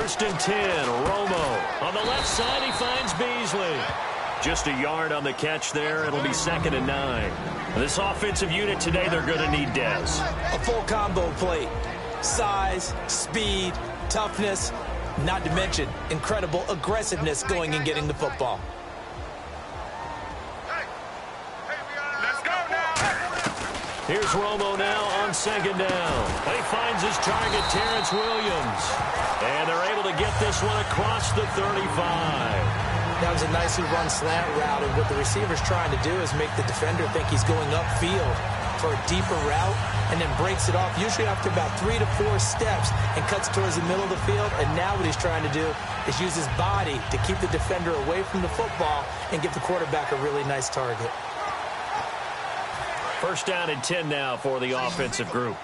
First and 10, Romo. On the left side, he finds Beasley. Just a yard on the catch there. It'll be 2nd and 9. This offensive unit today, they're going to need Dez. A full combo plate. Size, speed, toughness, not to mention incredible aggressiveness going and getting the football. Here's Romo now on 2nd down. He finds his target, Terrence Williams. And they're able to get this one across the 35. That was a nicely run slant route, and what the receiver's trying to do is make the defender think he's going upfield for a deeper route, and then breaks it off, usually after about 3 to 4 steps, and cuts towards the middle of the field. And now what he's trying to do is use his body to keep the defender away from the football and give the quarterback a really nice target. First down and 10 now for the offensive group.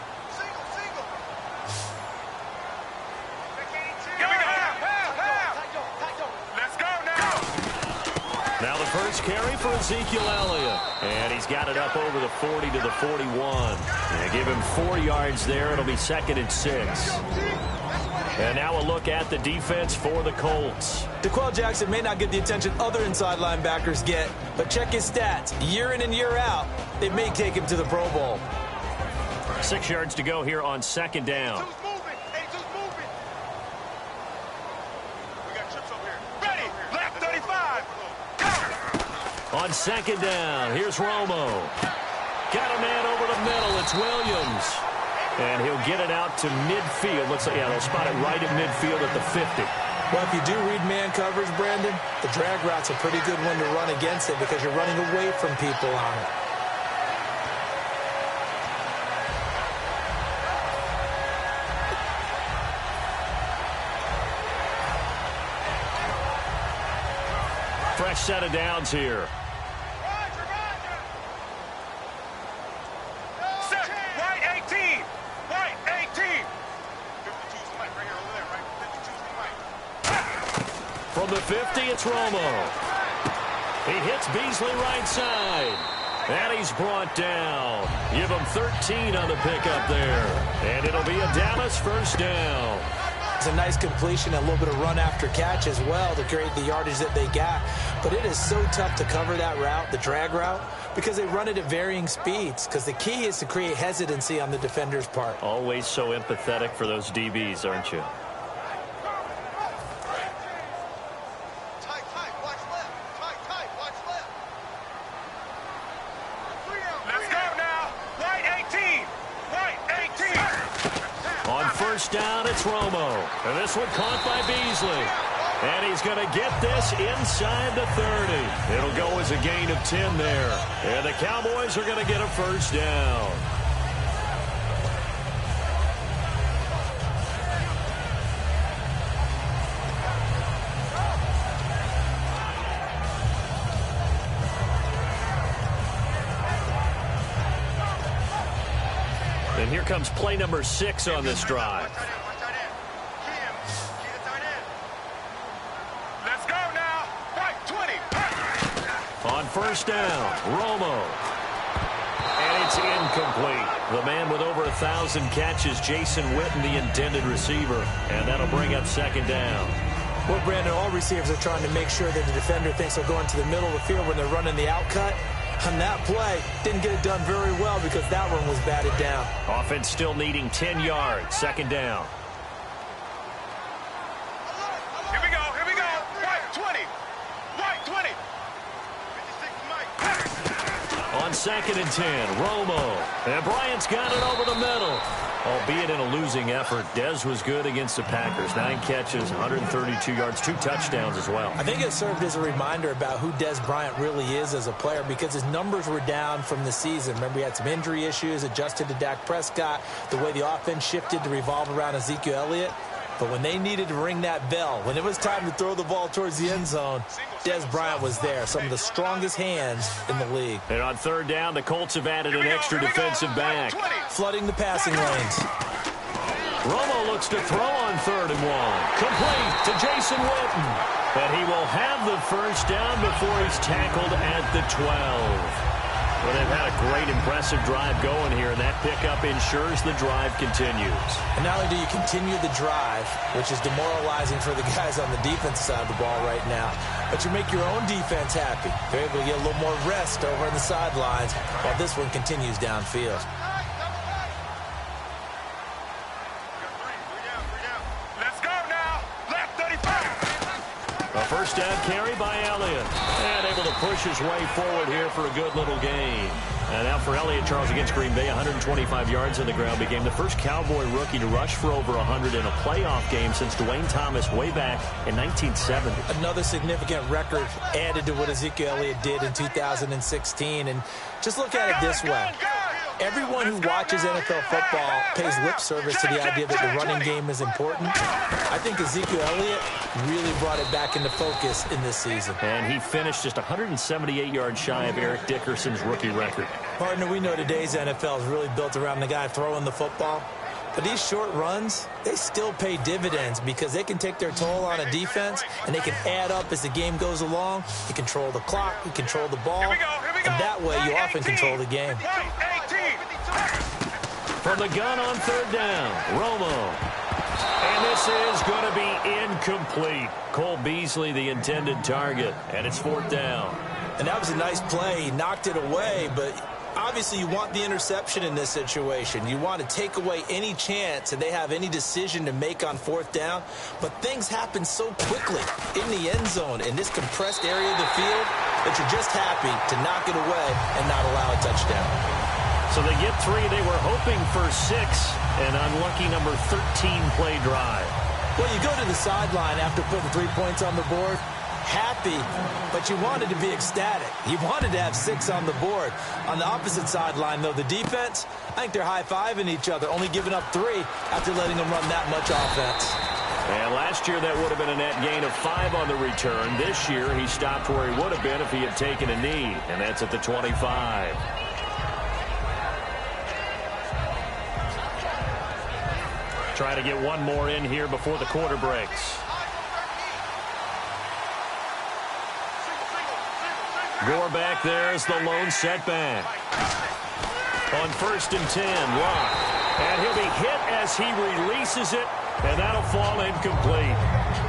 Now the first carry for Ezekiel Elliott. And he's got it up over the 40 to the 41. And give him 4 yards there. It'll be 2nd and 6. And now a look at the defense for the Colts. DeQuell Jackson may not get the attention other inside linebackers get, but check his stats. Year in and year out, it may take him to the Pro Bowl. 6 yards to go here on 2nd down. On 2nd down, here's Romo. Got a man over the middle. It's Williams. And he'll get it out to midfield. Looks like, yeah, they'll spot it right at midfield at the 50. Well, if you do read man coverage, Brandon, the drag route's a pretty good one to run against it because you're running away from people on it. Fresh set of downs here. From the 50, it's Romo. He hits Beasley right side. And he's brought down. Give him 13 on the pickup there. And it'll be a Dallas first down. It's a nice completion, a little bit of run after catch as well to create the yardage that they got. But it is so tough to cover that route, the drag route, because they run it at varying speeds. Because the key is to create hesitancy on the defender's part. Always so empathetic for those DBs, aren't you? Down, it's Romo. And this one caught by Beasley. And he's going to get this inside the 30. It'll go as a gain of 10 there. And the Cowboys are going to get a first down. And here comes play number 6 on this drive. Let's go now. Right, 20. On first down, Romo. And it's incomplete. The man with over 1,000 catches, Jason Witten, the intended receiver. And that'll bring up 2nd down. Well, Brandon, all receivers are trying to make sure that the defender thinks they'll go into the middle of the field when they're running the out cut. On that play, didn't get it done very well because that one was batted down. Offense still needing 10 yards. 2nd down. Here we go. Right, 20. Right, 20. On 2nd and 10, Romo. And Bryant's got it over the middle. Albeit in a losing effort, Dez was good against the Packers. 9 catches, 132 yards, 2 touchdowns as well. I think it served as a reminder about who Dez Bryant really is as a player because his numbers were down from the season. Remember, he had some injury issues, adjusted to Dak Prescott, the way the offense shifted to revolve around Ezekiel Elliott. But when they needed to ring that bell, when it was time to throw the ball towards the end zone, Dez Bryant was there. Some of the strongest hands in the league. And on 3rd down, the Colts have added an extra defensive back. Flooding the passing lanes. Romo looks to throw on 3rd and 1. Complete to Jason Witten. And he will have the first down before he's tackled at the 12. Well, they've had a great, impressive drive going here, and that pickup ensures the drive continues. And not only do you continue the drive, which is demoralizing for the guys on the defense side of the ball right now, but you make your own defense happy. They're able to get a little more rest over on the sidelines while this one continues downfield. Let's go now. Left 35. A first down carry by Elliott. And able to push his way forward here for a good little gain. And now for Elliott, Charles, against Green Bay, 125 yards on the ground. Became the first Cowboy rookie to rush for over 100 in a playoff game since Dwayne Thomas way back in 1970. Another significant record added to what Ezekiel Elliott did in 2016. And just look at it this way. Everyone who watches NFL football pays lip service to the idea that the running game is important. I think Ezekiel Elliott really brought it back into focus in this season. And he finished just 178 yards shy of Eric Dickerson's rookie record. Partner, we know today's NFL is really built around the guy throwing the football. But these short runs, they still pay dividends because they can take their toll on a defense, and they can add up as the game goes along. You control the clock, you control the ball, Here we go. and that way you often control the game. From the gun on third down, Romo. And this is going to be incomplete. Cole Beasley, the intended target, and it's fourth down. And that was a nice play. He knocked it away, but obviously you want the interception in this situation. You want to take away any chance that they have any decision to make on fourth down. But things happen so quickly in the end zone in this compressed area of the field that you're just happy to knock it away and not allow a touchdown. So they get 3. They were hoping for 6. An unlucky number 13-play drive. Well, you go to the sideline after putting 3 points on the board, happy, but you wanted to be ecstatic. You wanted to have 6 on the board. On the opposite sideline, though, the defense, I think they're high-fiving each other, only giving up 3 after letting them run that much offense. And last year, that would have been a net gain of 5 on the return. This year, he stopped where he would have been if he had taken a knee, and that's at the 25. Try to get one more in here before the quarter breaks. Gore back there is the lone setback. On 1st and 10, Locke. And he'll be hit as he releases it, and that'll fall incomplete.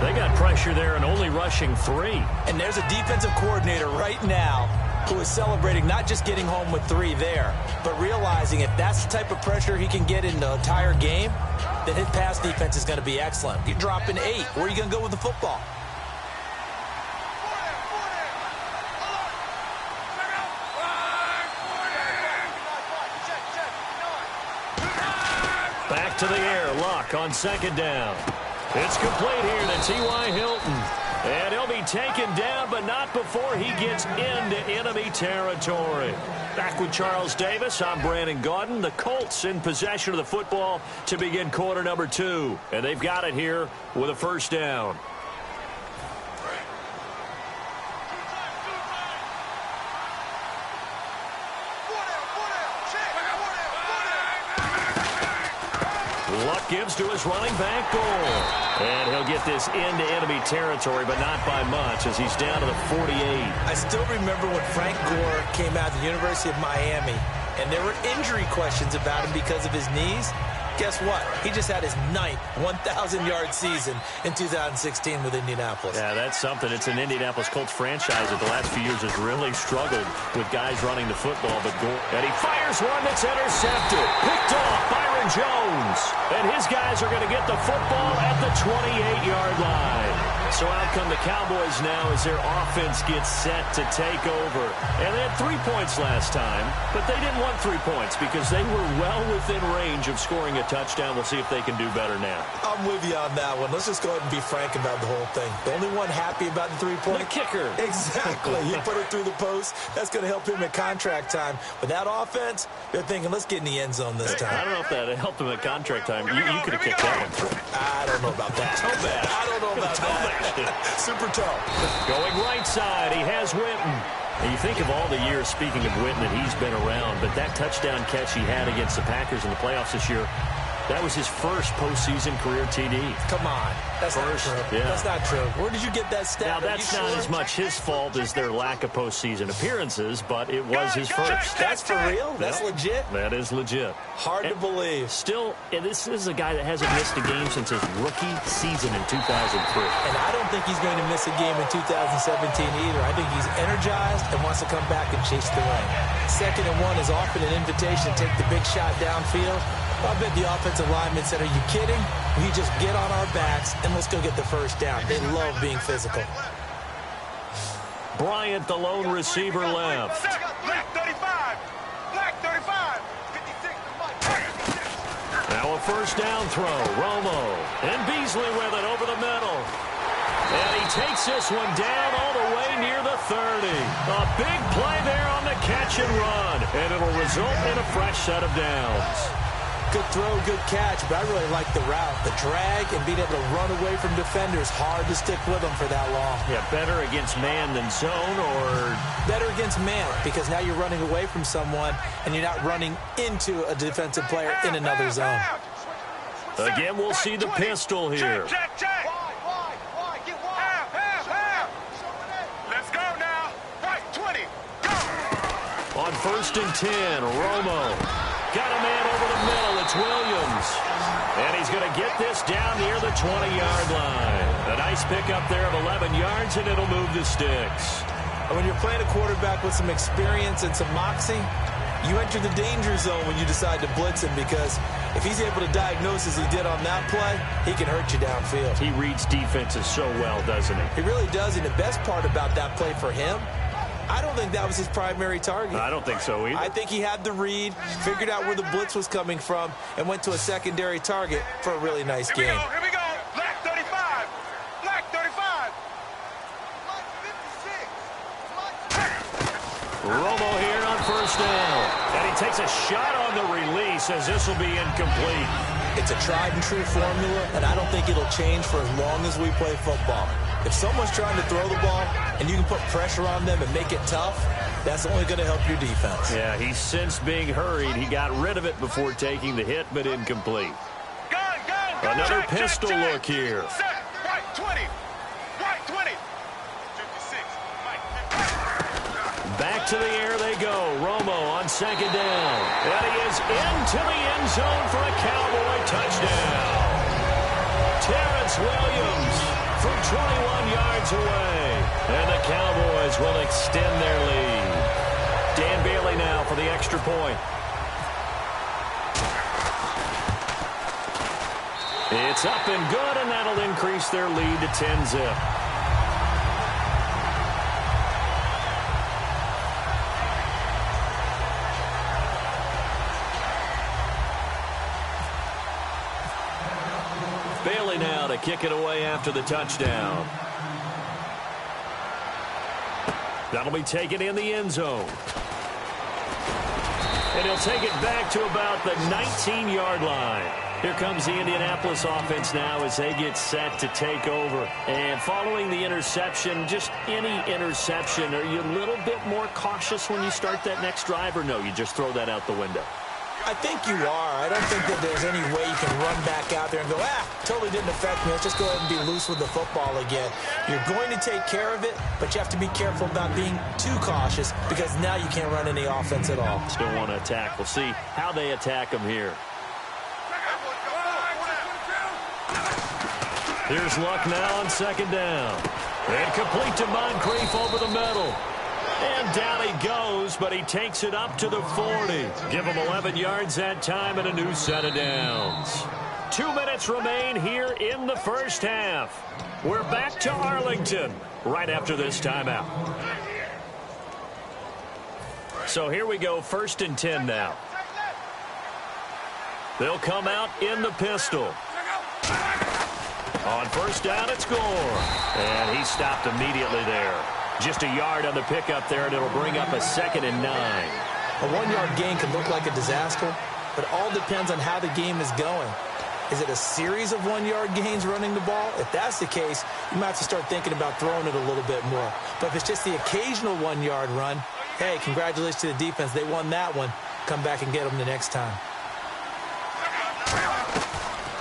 They got pressure there and only rushing 3. And there's a defensive coordinator right now who is celebrating not just getting home with 3 there, but realizing if that's the type of pressure he can get in the entire game, then his pass defense is going to be excellent. You're dropping 8. Where are you going to go with the football? Back to the air. Luck on 2nd down. It's complete here to T.Y. Hilton. And he'll be taken down, but not before he gets into enemy territory. Back with Charles Davis, I'm Brandon Gaudin. The Colts in possession of the football to begin quarter number 2. And they've got it here with a first down. Luck gives to his running back, Gore. And he'll get this into enemy territory, but not by much as he's down to the 48. I still remember when Frank Gore came out of the University of Miami, and there were injury questions about him because of his knees. Guess what? He just had his 9th 1,000-yard season in 2016 with Indianapolis. Yeah, that's something. It's an Indianapolis Colts franchise that the last few years has really struggled with guys running the football. But Gore, and he fires one that's intercepted. Picked off Byron Jones. And his guys are going to get the football at the 28-yard line. So out come the Cowboys now as their offense gets set to take over. And they had 3 points last time, but they didn't want 3 points because they were well within range of scoring a touchdown. We'll see if they can do better now. I'm with you on that one. Let's just go ahead and be frank about the whole thing. The only one happy about the 3-point? The kicker. Exactly. He put it through the post. That's going to help him at contract time. But that offense, they're thinking, let's get in the end zone this time. I don't know if that helped him at contract time. You could have kicked that one through. I don't know about that. Toe bad. I don't know about that. Super toe. Going right side, he has Witten. And you think of all the years, speaking of Witten, that he's been around, but that touchdown catch he had against the Packers in the playoffs this year, That was his first postseason career TD. Come on. That's First, not true. yeah. That's not true. Where did you get that stat? Now, that's not as much his fault as their lack of postseason appearances, but it was his first. That's for real? That's legit? That is legit. Hard to believe. Still, this is a guy that hasn't missed a game since his rookie season in 2003. And I don't think he's going to miss a game in 2017 either. I think he's energized and wants to come back and chase the ring. 2nd and 1 is often an invitation to take the big shot downfield. I bet the offensive lineman said, are you kidding? We just get on our backs and let's go get the first down. They love being physical. Bryant, the lone receiver, left. Black 35. Black 35. 56. Now a first down throw. Romo. And Beasley with it over the middle. And he takes this one down all the way near the 30. A big play there on the catch and run. And it'll result in a fresh set of downs. Good throw, good catch, but I really like the route. The drag and being able to run away from defenders, hard to stick with them for that long. Yeah, better against man than zone, or better against man, because now you're running away from someone and you're not running into a defensive player in another zone. Again, we'll see the pistol here. Check, check. Let's go now. Right, 20. Go. On 1st and 10, Romo. Got a man over the middle. It's Williams. And he's going to get this down near the 20-yard line. A nice pickup there of 11 yards, and it'll move the sticks. And when you're playing a quarterback with some experience and some moxie, you enter the danger zone when you decide to blitz him, because if he's able to diagnose as he did on that play, he can hurt you downfield. He reads defenses so well, doesn't he? He really does, and the best part about that play for him, I don't think that was his primary target. I don't think so either. I think he had the read, figured out where the blitz was coming from, and went to a secondary target for a really nice game. Here we go. Black 35. Black 35. Black 56. Romo here on first down. And he takes a shot on the release as this will be incomplete. It's a tried and true formula, and I don't think it'll change for as long as we play football. If someone's trying to throw the ball and you can put pressure on them and make it tough, that's only going to help your defense. Yeah, he's since being hurried. He got rid of it before taking the hit, but incomplete. Another pistol look here. Right 20. Right 20. 56. Back to the air they go. Romo on 2nd down. And he is into the end zone for a Cowboy touchdown. Terrence Williams from 21 yards away. And the Cowboys will extend their lead. Dan Bailey now for the extra point. It's up and good, and that'll increase their lead to 10-zip. Bailey now to kick it away after the touchdown. That'll be taken in the end zone. And he'll take it back to about the 19-yard line. Here comes the Indianapolis offense now as they get set to take over. And following the interception, just any interception, are you a little bit more cautious when you start that next drive, or no, you just throw that out the window? I think you are. I don't think that there's any way you can run back out there and go, totally didn't affect me. Let's just go ahead and be loose with the football again. You're going to take care of it, but you have to be careful about being too cautious, because now you can't run any offense at all. Still want to attack. We'll see how they attack them here. Here's Luck now on 2nd down. And complete to Moncrief over the middle. And down he goes, but he takes it up to the 40. Give him 11 yards that time and a new set of downs. 2 minutes remain here in the first half. We're back to Arlington right after this timeout. So here we go, 1st and 10 now. They'll come out in the pistol. On 1st down, it's Gore. And he stopped immediately there. Just a yard on the pickup there, and it'll bring up a 2nd and 9. A 1-yard gain can look like a disaster, but it all depends on how the game is going. Is it a series of 1-yard gains running the ball? If that's the case, you might have to start thinking about throwing it a little bit more. But if it's just the occasional 1-yard run, hey, congratulations to the defense. They won that one. Come back and get them the next time.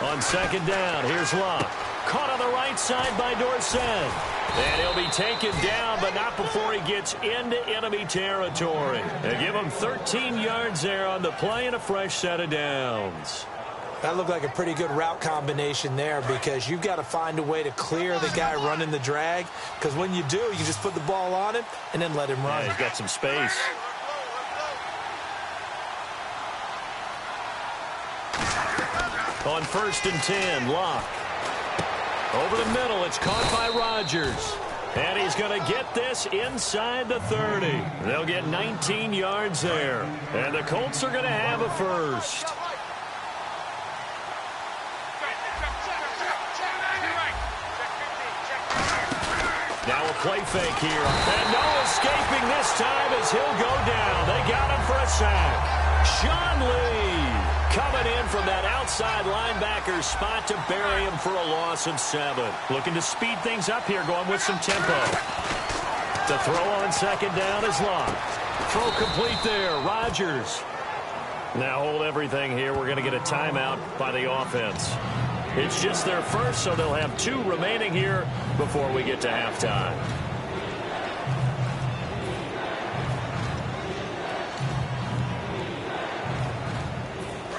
On second down, here's Luck. Caught on the right side by Dorsett. And he'll be taken down, but not before he gets into enemy territory. They give him 13 yards there on the play and a fresh set of downs. That looked like a pretty good route combination there because you've got to find a way to clear the guy running the drag, because when you do, you just put the ball on him and then let him run. Yeah, he's got some space. On 1st and 10, Locke. Over the middle, it's caught by Rodgers. And he's going to get this inside the 30. They'll get 19 yards there. And the Colts are going to have a first. Now a play fake here. And no escaping this time as he'll go down. They got him for a sack. Sean Lee coming in from that outside linebacker spot to bury him for a loss of 7. Looking to speed things up here, going with some tempo. The throw on second down is Locke. Throw complete there. Rodgers. Now hold everything here. We're going to get a timeout by the offense. It's just their first, so they'll have 2 remaining here before we get to halftime.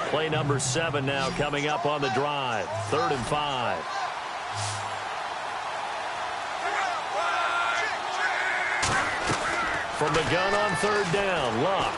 Play number 7 now coming up on the drive. 3rd and 5. From the gun on 3rd down, Luck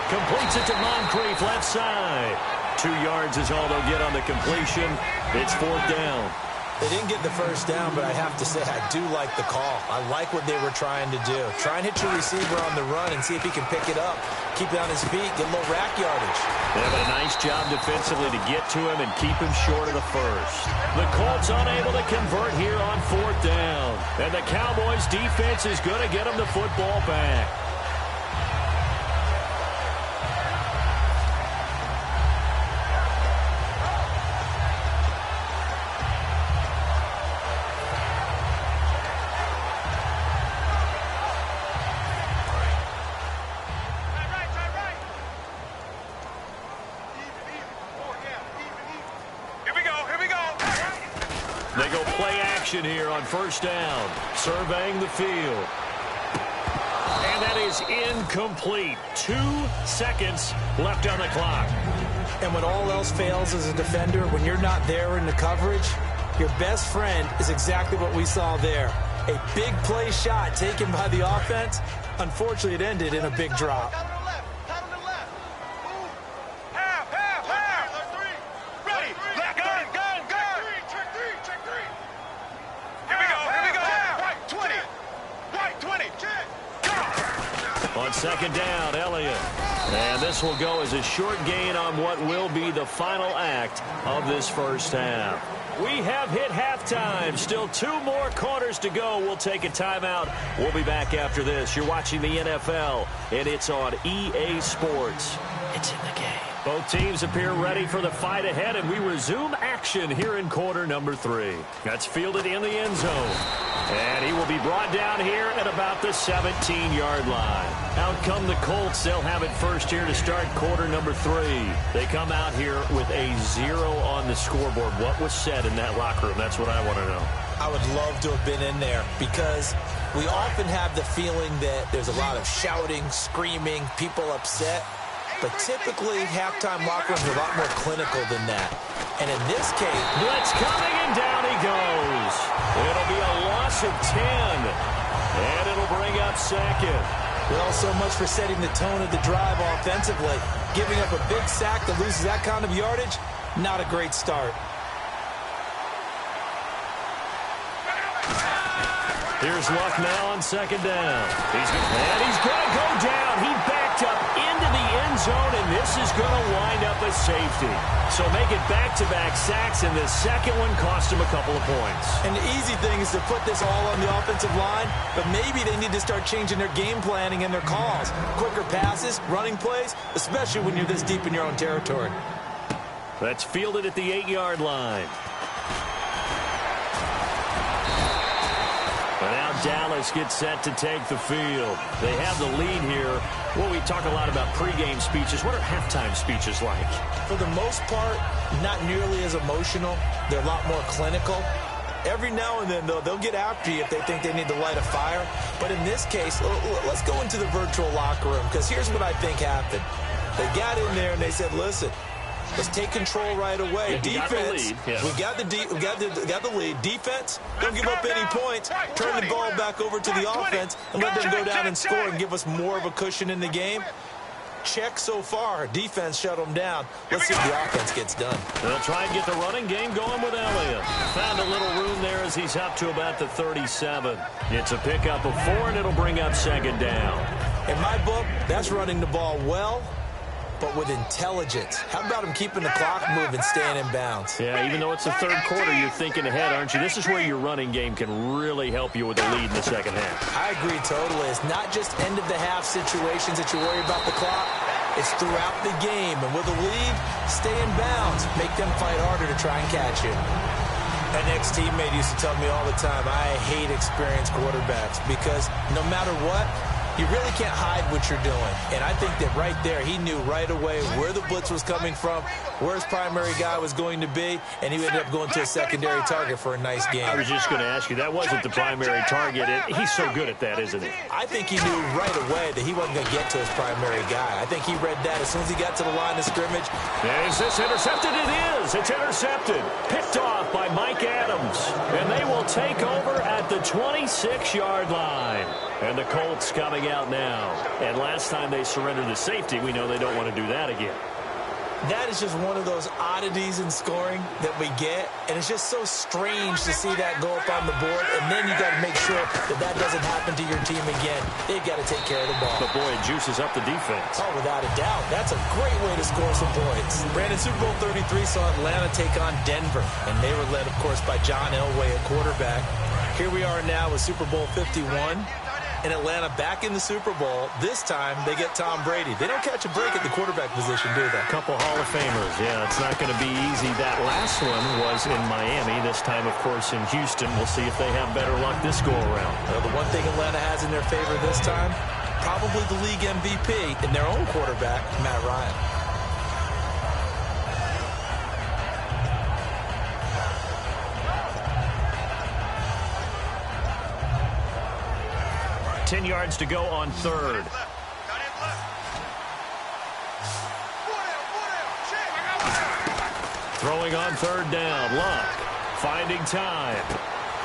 completes it to Moncrief left side. 2 yards is all they'll get on the completion. It's 4th down. They didn't get the first down, but I have to say I do like the call. I like what they were trying to do. Try and hit your receiver on the run and see if he can pick it up. Keep it on his feet, get a little rack yardage. They have a nice job defensively to get to him and keep him short of the first. The Colts unable to convert here on 4th down. And the Cowboys defense is going to get them the football back. They go play action here on 1st down, surveying the field. And that is incomplete. 2 seconds left on the clock. And when all else fails as a defender, when you're not there in the coverage, your best friend is exactly what we saw there. A big play shot taken by the offense. Unfortunately, it ended in a big drop. On 2nd down, Elliott. And this will go as a short gain on what will be the final act of this first half. We have hit halftime. Still 2 more quarters to go. We'll take a timeout. We'll be back after this. You're watching the NFL, and it's on EA Sports. It's in the game. Both teams appear ready for the fight ahead, and we resume action here in quarter number 3. That's fielded in the end zone. And he will be brought down here at about the 17-yard line. Out come the Colts. They'll have it first here to start quarter number 3. They come out here with a 0 on the scoreboard. What was said in that locker room? That's what I want to know. I would love to have been in there because we often have the feeling that there's a lot of shouting, screaming, people upset. But typically, halftime locker rooms are a lot more clinical than that. And in this case, blitz coming, and down he goes. It'll be a loss of 10. And it'll bring up 2nd. Well, so much for setting the tone of the drive offensively. Giving up a big sack that loses that kind of yardage, not a great start. Here's Luck now on 2nd down. He's going to go down. He backed up into the end zone, and this is going to wind up a safety. So make it back-to-back sacks, and the second one cost him a couple of points. And the easy thing is to put this all on the offensive line, but maybe they need to start changing their game planning and their calls. Quicker passes, running plays, especially when you're this deep in your own territory. That's fielded at the 8-yard line. And now Dallas gets set to take the field. They have the lead here. Well, we talk a lot about pregame speeches. What are halftime speeches like? For the most part, not nearly as emotional. They're a lot more clinical. Every now and then, though, they'll get after you if they think they need to light a fire. But in this case, let's go into the virtual locker room, because here's what I think happened. They got in there and they said, listen, let's take control right away. Defense, we got the lead. Defense, don't give up any points. Turn the ball back over to the offense and let them go down and score and give us more of a cushion in the game. Check so far. Defense shut them down. Let's see if the offense gets done. They'll try and get the running game going with Elliott. Found a little room there as he's up to about the 37. It's a pickup of 4, and it'll bring up second down. In my book, that's running the ball well, but with intelligence. How about him keeping the clock moving, staying in bounds? Yeah, even though it's the third quarter, you're thinking ahead, aren't you? This is where your running game can really help you with the lead in the second half. I agree totally. It's not just end-of-the-half situations that you worry about the clock. It's throughout the game. And with a lead, stay in bounds. Make them fight harder to try and catch you. An ex-teammate used to tell me all the time, I hate experienced quarterbacks because no matter what, you really can't hide what you're doing. And I think that right there, he knew right away where the blitz was coming from, where his primary guy was going to be, and he ended up going to a secondary target for a nice game. I was just going to ask you, that wasn't the primary target. He's so good at that, isn't he? I think he knew right away that he wasn't going to get to his primary guy. I think he read that as soon as he got to the line of scrimmage. Is this intercepted? It is. It's intercepted. Picked off by Mike Adams. And they will take over at the 26-yard line. And the Colts coming out now. And last time they surrendered the safety, we know they don't want to do that again. That is just one of those oddities in scoring that we get. And it's just so strange to see that go up on the board. And then you got to make sure that that doesn't happen to your team again. They've got to take care of the ball. But, boy, it juices up the defense. Oh, without a doubt. That's a great way to score some points. Brandon, Super Bowl 33 saw Atlanta take on Denver. And they were led, of course, by John Elway at quarterback. Here we are now with Super Bowl 51. And Atlanta back in the Super Bowl. This time, they get Tom Brady. They don't catch a break at the quarterback position, do they? Couple Hall of Famers. Yeah, it's not going to be easy. That last one was in Miami. This time, of course, in Houston. We'll see if they have better luck this go-around. Well, the one thing Atlanta has in their favor this time, probably the league MVP in their own quarterback, Matt Ryan. 10 yards to go on third. Throwing on third down. Luck finding time.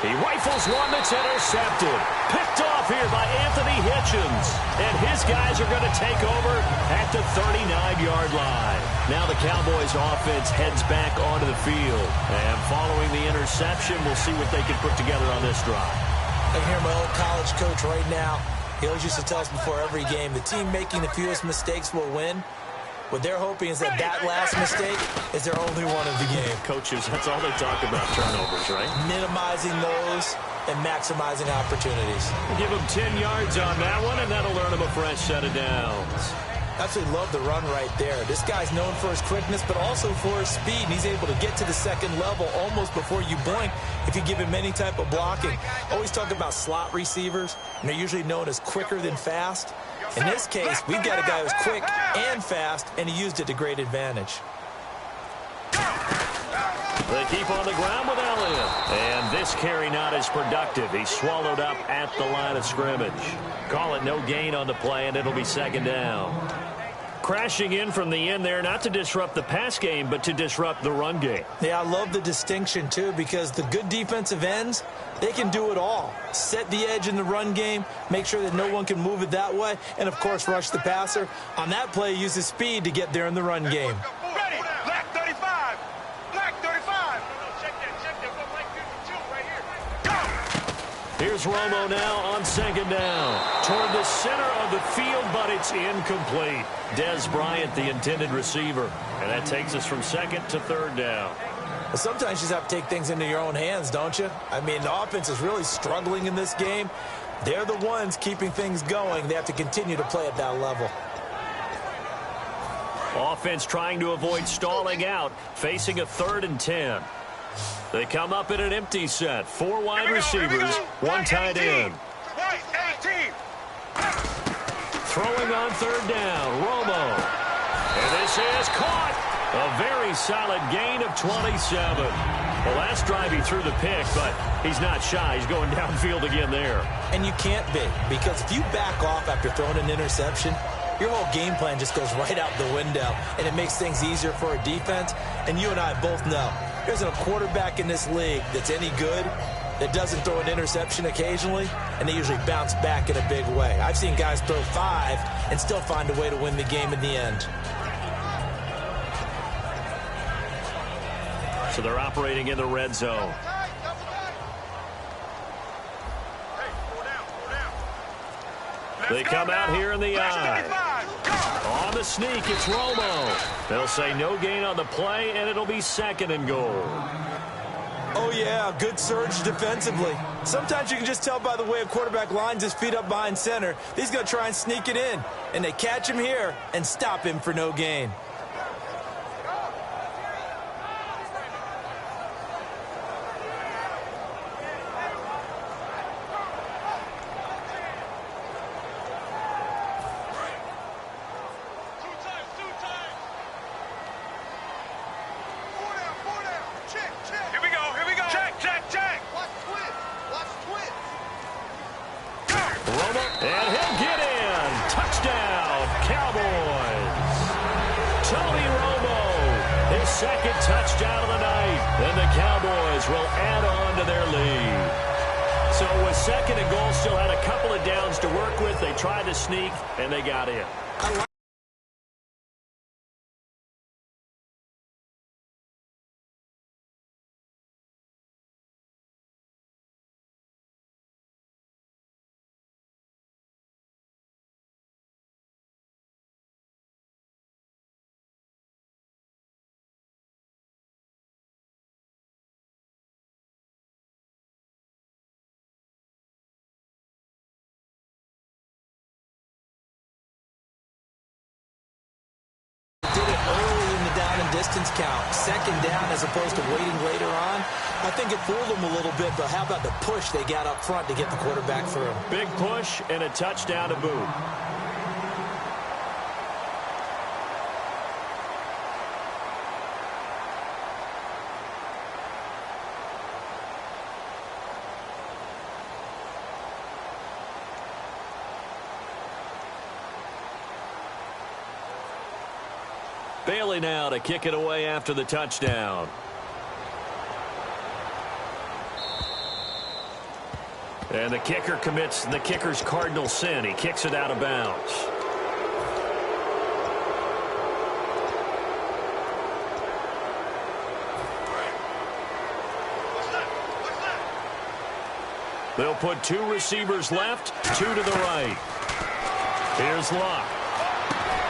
He rifles one that's intercepted. Picked off here by Anthony Hitchens. And his guys are going to take over at the 39-yard line. Now the Cowboys offense heads back onto the field. And following the interception, we'll see what they can put together on this drive. I can hear my old college coach right now. He always used to tell us before every game, the team making the fewest mistakes will win. What they're hoping is that that last mistake is their only one of the game. Coaches, that's all they talk about, turnovers, right? Minimizing those and maximizing opportunities. Give them 10 yards on that one, and that'll earn them a fresh set of downs. Absolutely love the run right there. This guy's known for his quickness, but also for his speed. And he's able to get to the second level almost before you blink if you give him any type of blocking. Always talk about slot receivers, and they're usually known as quicker than fast. In this case, we've got a guy who's quick and fast, and he used it to great advantage. They keep on the ground with Elliott. And this carry not as productive. He's swallowed up at the line of scrimmage. Call it no gain on the play, and it'll be second down. Crashing in from the end there, not to disrupt the pass game, but to disrupt the run game. Yeah, I love the distinction, too, because the good defensive ends, they can do it all. Set the edge in the run game, make sure that no one can move it that way, and, of course, rush the passer. On that play, use his speed to get there in the run game. Ready, black 35. Black 35. Check that, black 52 right here. Go! Here's Romo now on second down. Toward the center of the field, but it's incomplete. Des Bryant, the intended receiver. And that takes us from second to third down. Well, sometimes you just have to take things into your own hands, don't you? I mean, the offense is really struggling in this game. They're the ones keeping things going. They have to continue to play at that level. Offense trying to avoid stalling out, facing a 3rd and 10. They come up in an empty set. 4 wide receivers, 1 tight end. Throwing on 3rd down, Romo. And this is caught. A very solid gain of 27. The last drive he threw the pick, but he's not shy. He's going downfield again there. And you can't be, because if you back off after throwing an interception, your whole game plan just goes right out the window, and it makes things easier for a defense. And you and I both know there isn't a quarterback in this league that's any good that doesn't throw an interception occasionally, and they usually bounce back in a big way. I've seen guys throw 5 and still find a way to win the game in the end. So they're operating in the red zone. They come out here in the eye. On the sneak, it's Romo. They'll say no gain on the play, and it'll be 2nd and goal. Oh, yeah, good surge defensively. Sometimes you can just tell by the way a quarterback lines his feet up behind center. He's going to try and sneak it in, and they catch him here and stop him for no gain. Second touchdown of the night, and the Cowboys will add on to their lead. So with 2nd and goal, still had a couple of downs to work with. They tried to sneak, and they got in. Distance count, 2nd down as opposed to waiting later on. I think it fooled them a little bit, but how about the push they got up front to get the quarterback through? Big push and a touchdown to boot. Bailey now to kick it away after the touchdown. And the kicker commits the kicker's cardinal sin. He kicks it out of bounds. They'll put 2 receivers left, 2 to the right. Here's Luck.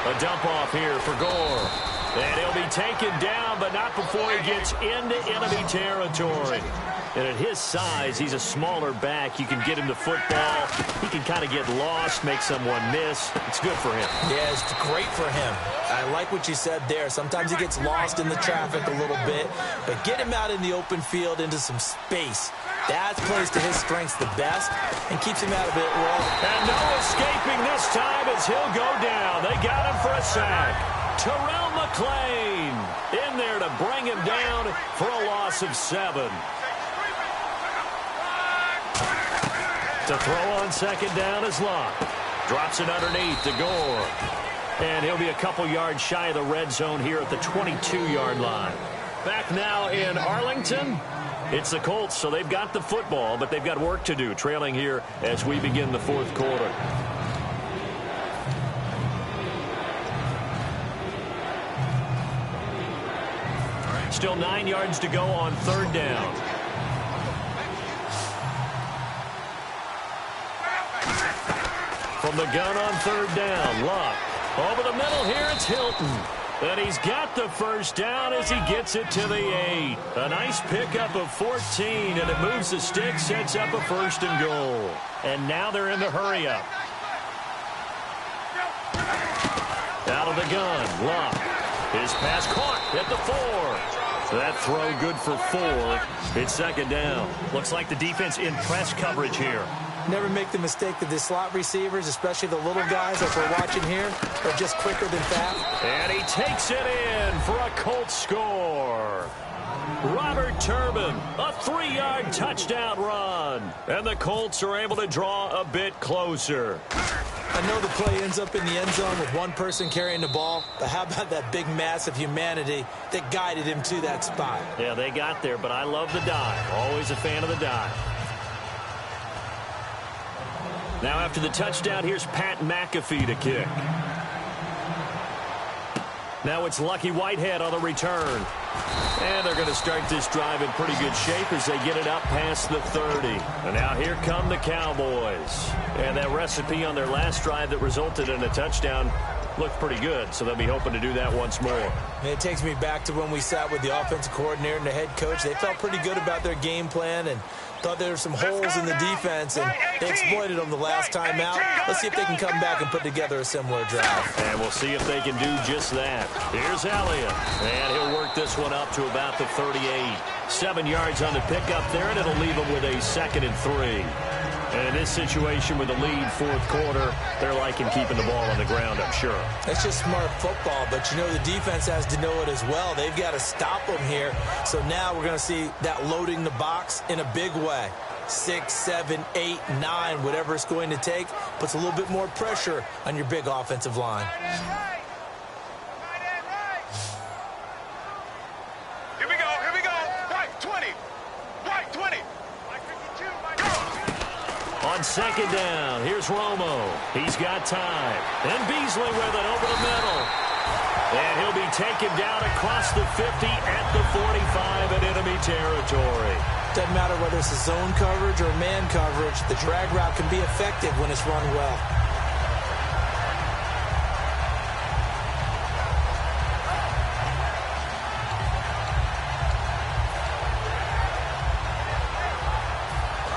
A dump off here for Gore. And he'll be taken down, but not before he gets into enemy territory. And at his size, he's a smaller back. You can get him the football. He can kind of get lost, make someone miss. It's good for him. Yeah, it's great for him. I like what you said there. Sometimes he gets lost in the traffic a little bit, but get him out in the open field into some space. That plays to his strengths the best and keeps him out of it well. And no escaping this time as he'll go down. They got him for a sack. Terrell McClain in there to bring him down for a loss of 7. To throw on 2nd down is Luck. Drops it underneath to Gore. And he'll be a couple yards shy of the red zone here at the 22-yard line. Back now in Arlington. It's the Colts, so they've got the football, but they've got work to do, trailing here as we begin the 4th quarter. Still 9 yards to go on 3rd down. From the gun on 3rd down, Luck. Over the middle here, it's Hilton. And he's got the first down as he gets it to the 8. A nice pickup of 14, and it moves the stick, sets up a 1st and goal. And now they're in the hurry-up. Out of the gun, Luck. His pass caught at the 4. That throw good for 4. It's second down. Looks like the defense in press coverage here. Never make the mistake that the slot receivers, especially the little guys like we're watching here, are just quicker than fast. And he takes it in for a Colts score. Robert Turbin, a 3-yard touchdown run. And the Colts are able to draw a bit closer. I know the play ends up in the end zone with one person carrying the ball, but how about that big mass of humanity that guided him to that spot? Yeah, they got there, but I love the dive. Always a fan of the dive. Now after the touchdown, here's Pat McAfee to kick. Now it's Lucky Whitehead on the return. And they're going to start this drive in pretty good shape as they get it up past the 30. And now here come the Cowboys. And that recipe on their last drive that resulted in a touchdown looked pretty good, so they'll be hoping to do that once more. And it takes me back to when we sat with the offensive coordinator and the head coach. They felt pretty good about their game plan and thought there were some holes in the defense, and they exploited them the last time out. Let's see if they can come back and put together a similar drive. And we'll see if they can do just that. Here's Elliott, and he'll work this one up to about the 38. 7 yards on the pickup there, and it'll leave him with a 2nd and 3. And in this situation with the lead, fourth quarter, they're liking keeping the ball on the ground, I'm sure. That's just smart football, but you know the defense has to know it as well. They've got to stop them here. So now we're going to see that loading the box in a big way. 6, 7, 8, 9, whatever it's going to take, puts a little bit more pressure on your big offensive line. Here we go. Right 20. Right 20. On second down, here's Romo. He's got time. And Beasley with it over the middle. And he'll be taken down across the 50 at the 45 in enemy territory. Doesn't matter whether it's a zone coverage or man coverage, the drag route can be effective when it's run well.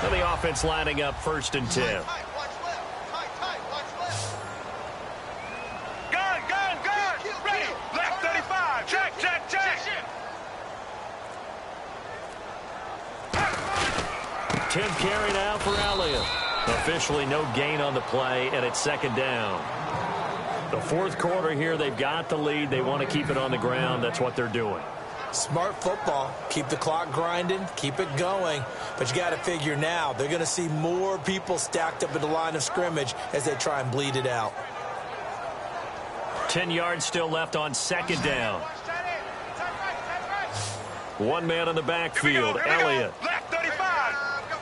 The offense lining up 1st and 10. Gun. Ready. Left 35. Check. 10th carry now for Elliott. Officially no gain on the play, and it's 2nd down. The fourth quarter here, they've got the lead. They want to keep it on the ground. That's what they're doing. Smart football. Keep the clock grinding. Keep it going. But you got to figure now, they're going to see more people stacked up at the line of scrimmage as they try and bleed it out. 10 yards still left on 2nd down. One man on the backfield, Elliott. Left 35.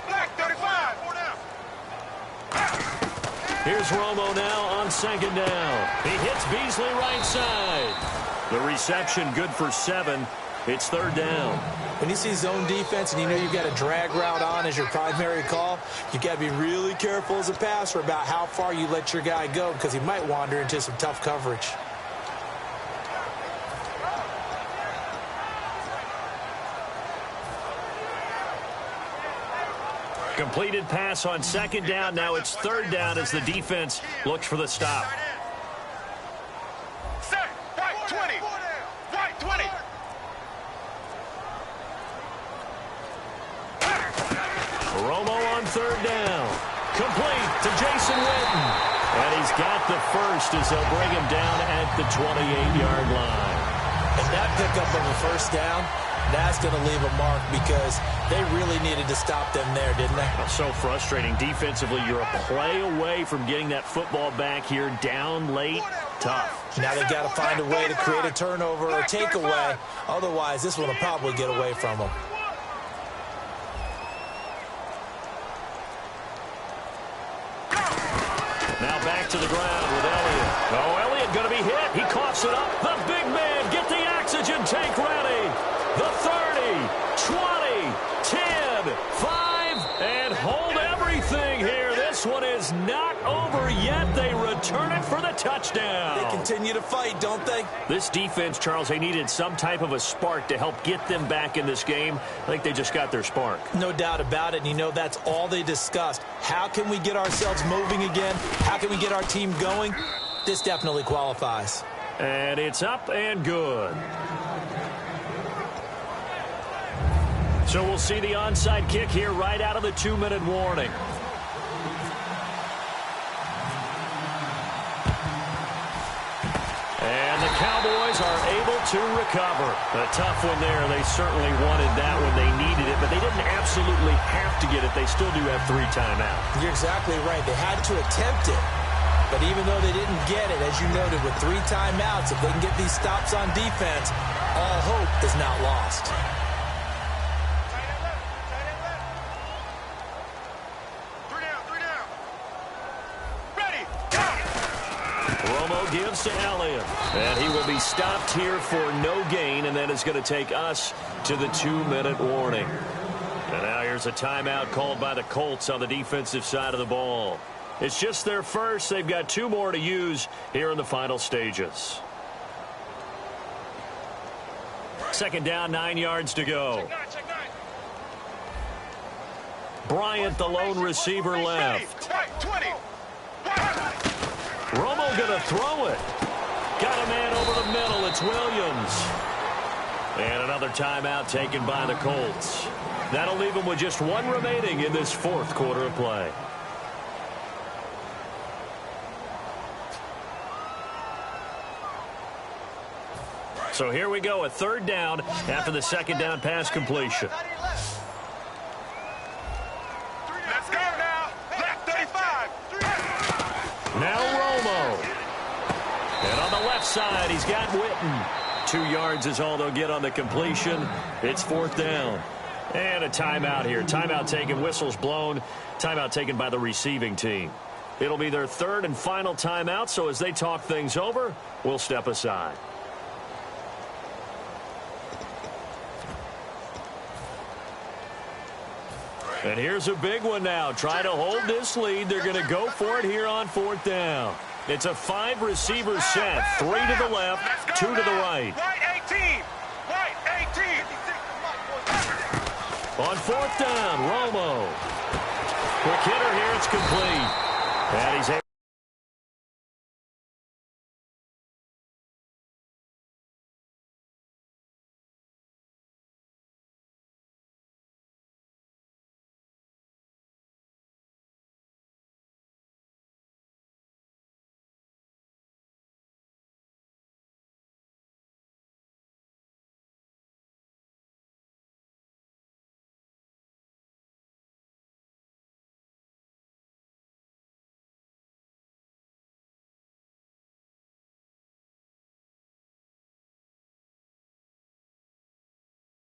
Left 35. Here's Romo now on 2nd down. He hits Beasley right side. The reception good for 7. It's 3rd down. When you see zone defense and you know you've got a drag route on as your primary call, you've got to be really careful as a passer about how far you let your guy go because he might wander into some tough coverage. Completed pass on 2nd down. Now it's 3rd down as the defense looks for the stop. Set. Right 20. Right 20. Romo on 3rd down. Complete to Jason Witten. And he's got the first as they'll bring him down at the 28-yard line. And that pickup of a 1st down, that's going to leave a mark because they really needed to stop them there, didn't they? So frustrating. Defensively, you're a play away from getting that football back here down late. Tough. Now they've got to find a way to create a turnover or takeaway. Otherwise, this one will probably get away from them. Now back to the ground with Elliott. Oh, Elliott going to be hit. He coughs it up. The big man, get the oxygen tank ready. The 30, 20, 10, 5, and hold everything here. This one is not over yet. They return it for the touchdown. They continue to fight, don't they? This defense, Charles, they needed some type of a spark to help get them back in this game. I think they just got their spark. No doubt about it. And you know, that's all they discussed. How can we get ourselves moving again? How can we get our team going? This definitely qualifies. And it's up and good. So we'll see the onside kick here right out of the 2-minute warning. And the Cowboys are able to recover. A tough one there. They certainly wanted that when they needed it, but they didn't absolutely have to get it. They still do have 3 timeouts. You're exactly right. They had to attempt it. But even though they didn't get it, as you noted, with 3 timeouts, if they can get these stops on defense, all hope is not lost. Gives to Elliott, and he will be stopped here for no gain, and that is going to take us to the 2-minute warning. And now here's a timeout called by the Colts on the defensive side of the ball. It's just their first. They've got 2 more to use here in the final stages. Second down, 9 yards to go. Bryant, the lone receiver, left. Romo going to throw it. Got a man over the middle. It's Williams. And another timeout taken by the Colts. That'll leave them with just 1 remaining in this 4th quarter of play. So here we go, a 3rd down after the 2nd down pass completion. Let's go now. Left 35. Now Romo. And on the left side, he's got Witten. 2 yards is all they'll get on the completion. It's 4th down. And a timeout here. Timeout taken, whistles blown. Timeout taken by the receiving team. It'll be their 3rd and final timeout, so as they talk things over, we'll step aside. And here's a big one now. Trying to hold this lead. They're going to go for it here on 4th down. It's a 5-receiver set. 3 to the left, 2 to the right. Right 18. Right 18. On 4th down, Romo. Quick hitter here. It's complete. And he's able.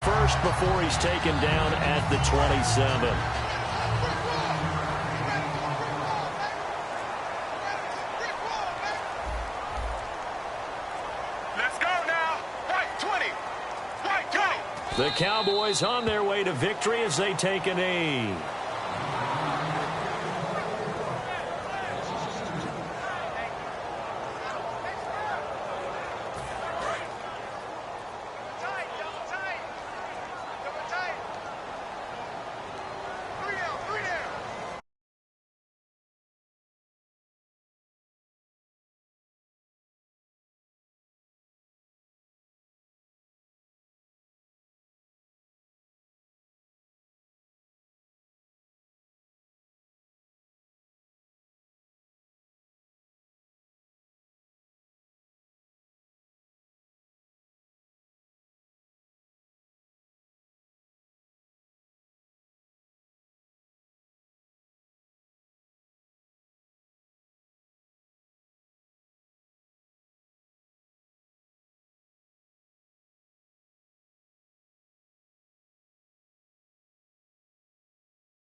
First before he's taken down at the 27. Let's go now. Right 20. Right 20. The Cowboys on their way to victory as they take a knee.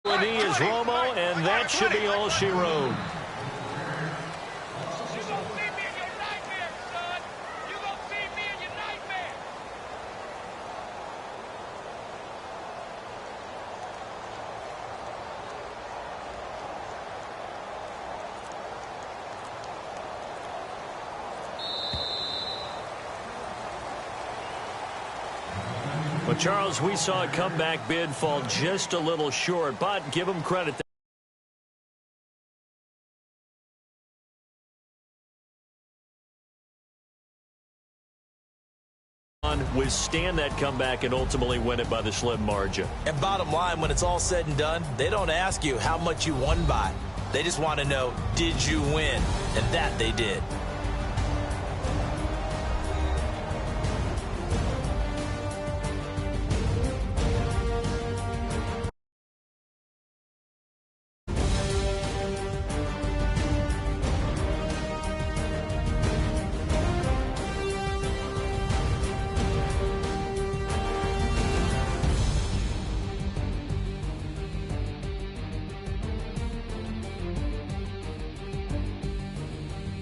The knee is Romo, and that should be all she wrote. Well, Charles, we saw a comeback bid fall just a little short, but give him credit. withstand that comeback and ultimately win it by the slim margin. And bottom line, when it's all said and done, they don't ask you how much you won by. They just want to know, did you win? And that they did.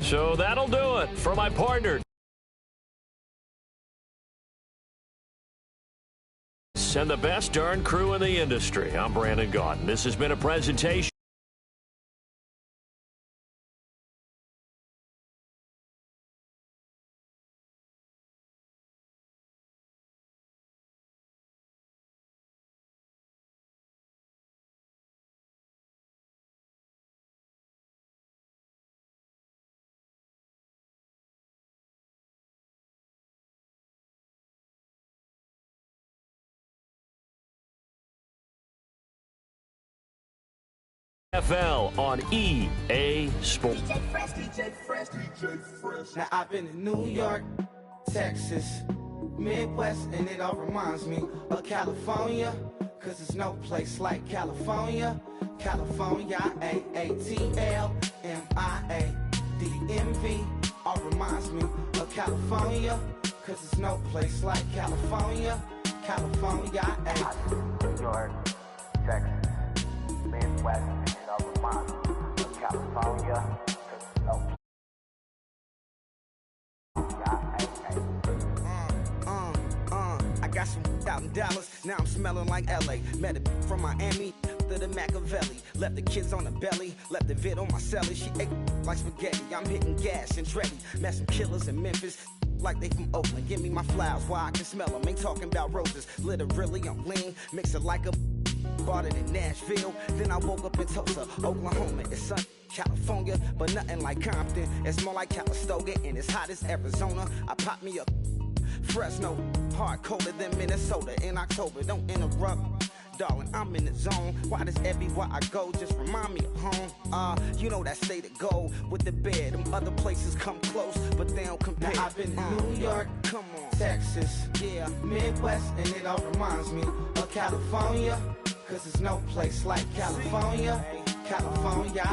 So that'll do it for my partner and the best darn crew in the industry. I'm Brandon Gaudin. This has been a presentation NFL on EA Sports. Now I've been in New York, Texas, Midwest, and it all reminds me of California, cause there's no place like California. California, AATLMIA-DMV, all reminds me of California, cause there's no place like California. California, New York, Texas, Midwest, and it all reminds me of California, cause there's no I got some out in Dallas, now I'm smelling like LA. Met a from Miami to the Machiavelli. Left the kids on the belly, left the vid on my celly. She ate like spaghetti, I'm hitting gas and Dreddy. Met some killers in Memphis, like they from Oakland. Give me my flowers while I can smell them. Ain't talking about roses, literally I'm lean. Mix it like a bought it in Nashville. Then I woke up in Tulsa, Oklahoma. It's sunny, California, but nothing like Compton. It's more like Calistoga, and it's hot as Arizona. I pop me up Fresno, hard colder than Minnesota in October. Don't interrupt, darling, I'm in the zone. Why does everywhere I go just remind me of home? You know that state of gold with the bed. Them other places come close, but they don't compare. Now I've been to New York, come on, Texas, yeah, Midwest, and it all reminds me of California, cause there's no place like California. California,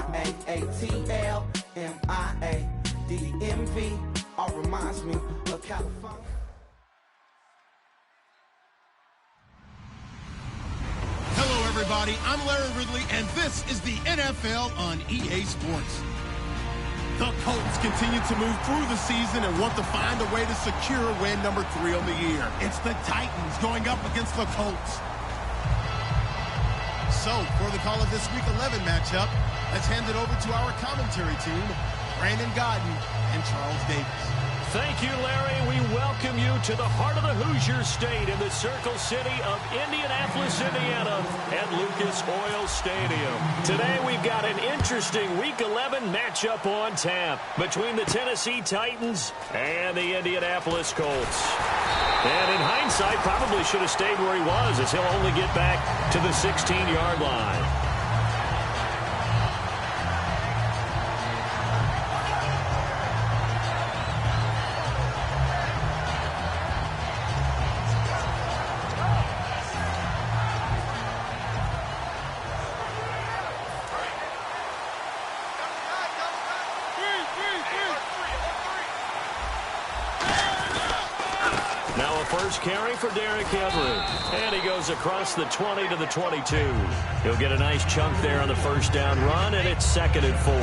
AATLMIA-DMV, all reminds me of California. Hello, everybody. I'm Larry Ridley, and this is the NFL on EA Sports. The Colts continue to move through the season and want to find a way to secure win number 3 on the year. It's the Titans going up against the Colts. So, for the call of this Week 11 matchup, let's hand it over to our commentary team, Brandon Gaudin and Charles Davis. Thank you, Larry. We welcome you to the heart of the Hoosier State in the Circle City of Indianapolis, Indiana at Lucas Oil Stadium. Today we've got an interesting Week 11 matchup on tap between the Tennessee Titans and the Indianapolis Colts. And in hindsight, probably should have stayed where he was, as he'll only get back to the 16-yard line. First carry for Derrick Henry. And he goes across the 20 to the 22. He'll get a nice chunk there on the first down run, and it's 2nd and 4.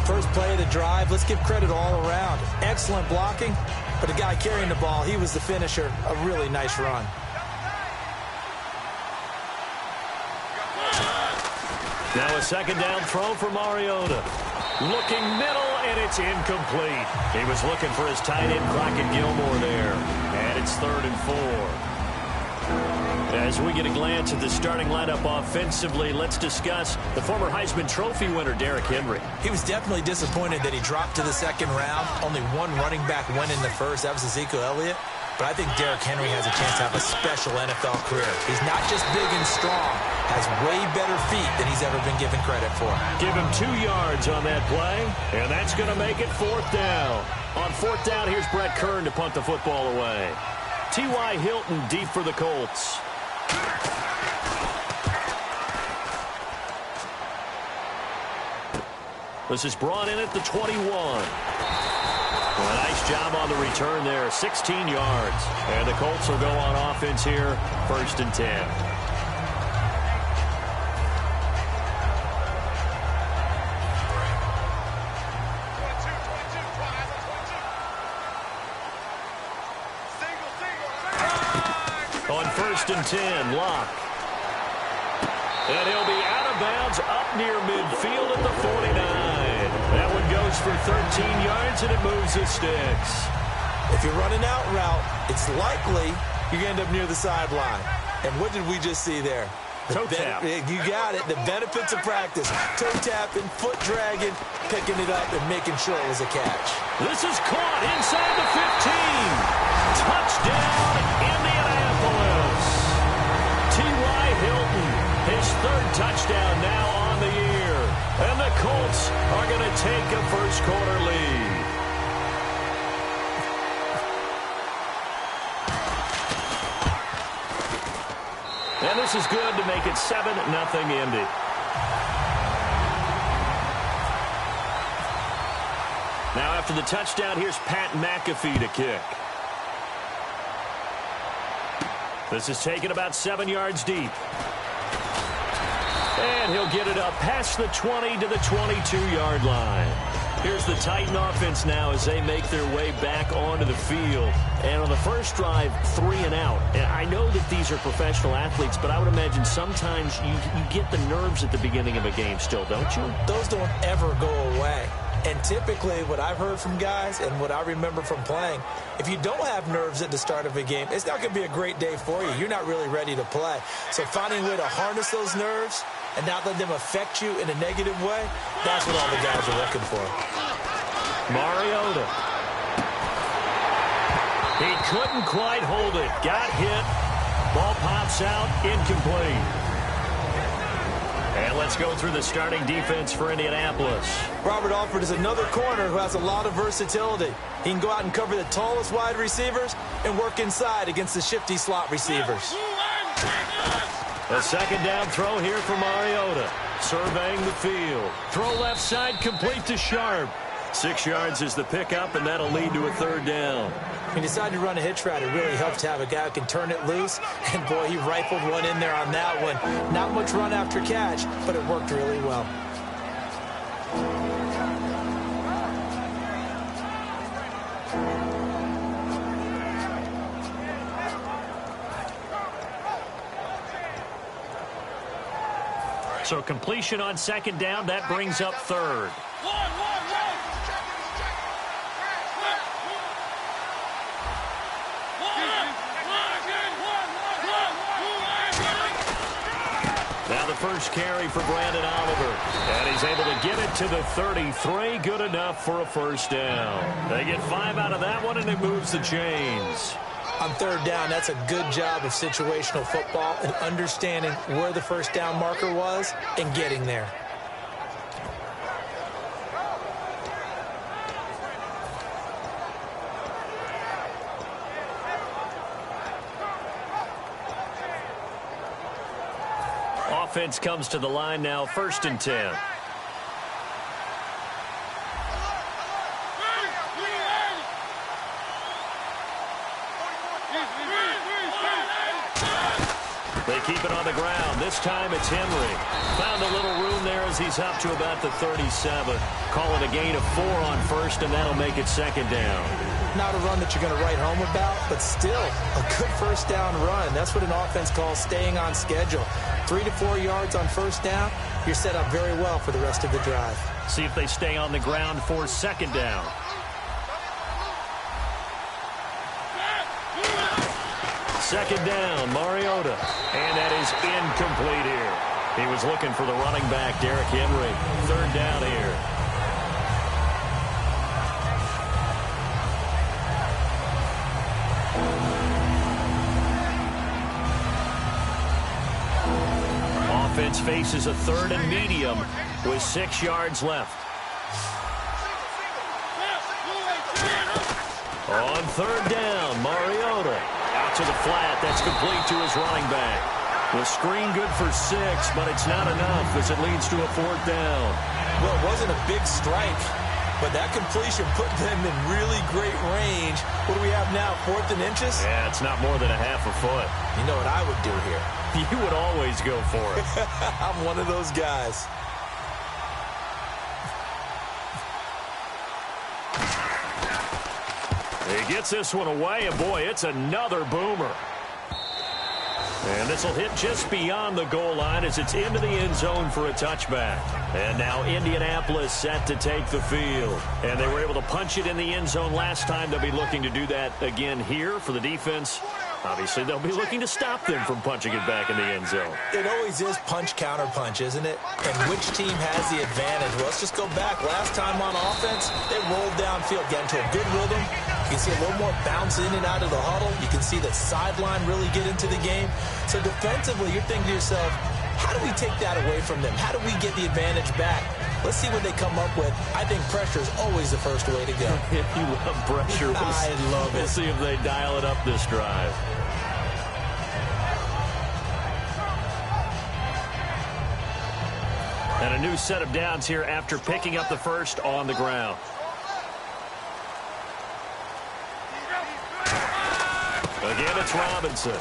First play of the drive, let's give credit all around. Excellent blocking, but the guy carrying the ball, he was the finisher. A really nice run. Now a 2nd down throw for Mariota. Looking middle, and it's incomplete. He was looking for his tight end, Crockett Gilmore, there. And it's 3rd and 4. As we get a glance at the starting lineup offensively, let's discuss the former Heisman Trophy winner, Derrick Henry. He was definitely disappointed that he dropped to the 2nd round. Only one running back went in the first. That was Ezekiel Elliott. but I think Derrick Henry has a chance to have a special NFL career. He's not just big and strong, has way better feet than he's ever been given credit for. Give him 2 yards on that play, and that's going to make it 4th down. On 4th down, here's Brett Kern to punt the football away. T.Y. Hilton deep for the Colts. This is brought in at the 21. Well, nice job on the return there, 16 yards. And the Colts will go on offense here, 1st and 10. On 1st and 10, Locke. And he'll be out of bounds up near midfield at the 49. That one goes for 13 yards, and it moves the sticks. If you're running out route, it's likely you're going to end up near the sideline. And what did we just see there? Toe tap. You got it. The benefits of practice. Toe tapping, foot dragging, picking it up, and making sure it was a catch. This is caught inside the 15. Touchdown, Indianapolis. T.Y. Hilton, his 3rd touchdown now on the year. And the Colts are going to take a first-quarter lead. And this is good to make it 7-0 Indy. Now after the touchdown, here's Pat McAfee to kick. This is taken about 7 yards deep. And he'll get it up past the 20 to the 22-yard line. Here's the Titan offense now as they make their way back onto the field. And on the first drive, 3 and out. And I know that these are professional athletes, but I would imagine sometimes you get the nerves at the beginning of a game still, don't you? Those don't ever go away. And typically what I've heard from guys and what I remember from playing, if you don't have nerves at the start of a game, it's not going to be a great day for you. You're not really ready to play. So finding a way to harness those nerves and not let them affect you in a negative way, that's what all the guys are looking for. Mariota. He couldn't quite hold it. Got hit. Ball pops out. Incomplete. And let's go through the starting defense for Indianapolis. Robert Alford is another corner who has a lot of versatility. He can go out and cover the tallest wide receivers and work inside against the shifty slot receivers. A 2nd down throw here for Mariota. Surveying the field. Throw left side, complete to Sharp. 6 yards is the pickup, and that'll lead to a 3rd down. He decided to run a hitch route. It really helps to have a guy who can turn it loose. And, boy, he rifled one in there on that one. Not much run after catch, but it worked really well. So completion on 2nd down, that brings up 3rd. Now the first carry for Brandon Oliver. And he's able to get it to the 33. Good enough for a 1st down. They get 5 out of that one, and it moves the chains. On 3rd down, that's a good job of situational football and understanding where the 1st down marker was and getting there. Offense comes to the line now, 1st and 10. They keep it on the ground. This time it's Henry. Found a little room there as he's up to about the 37. Call it a gain of 4 on 1st, and that'll make it 2nd down. Not a run that you're going to write home about, but still a good 1st down run. That's what an offense calls staying on schedule. 3 to 4 yards on 1st down, you're set up very well for the rest of the drive. See if they stay on the ground for 2nd down. Second down, Mariota. And that is incomplete here. He was looking for the running back, Derrick Henry. 3rd down here. defense faces a 3rd and medium with 6 yards left. On 3rd down, Mariota out to the flat. That's complete to his running back. The screen good for 6, but it's not enough as it leads to a 4th down. Well, it wasn't a big strike, but that completion put them in really great range. What do we have now, 4th and inches? Yeah, it's not more than a half a foot. You know what I would do here? You would always go for it. I'm one of those guys. He gets this one away, and boy, it's another boomer. And this will hit just beyond the goal line as it's into the end zone for a touchback. And now Indianapolis set to take the field. And they were able to punch it in the end zone last time. They'll be looking to do that again here for the defense. Obviously, they'll be looking to stop them from punching it back in the end zone. It always is punch, counter punch, isn't it? And which team has the advantage? Well, let's just go back. Last time on offense, they rolled downfield, get into a good rhythm. You can see a little more bounce in and out of the huddle. You can see the sideline really get into the game. So defensively, you're thinking to yourself, how do we take that away from them? How do we get the advantage back? Let's see what they come up with. I think pressure is always the first way to go. If you love pressure, I love it. We'll see if they dial it up this drive. And a new set of downs here after picking up the first on the ground. Again, it's Robinson.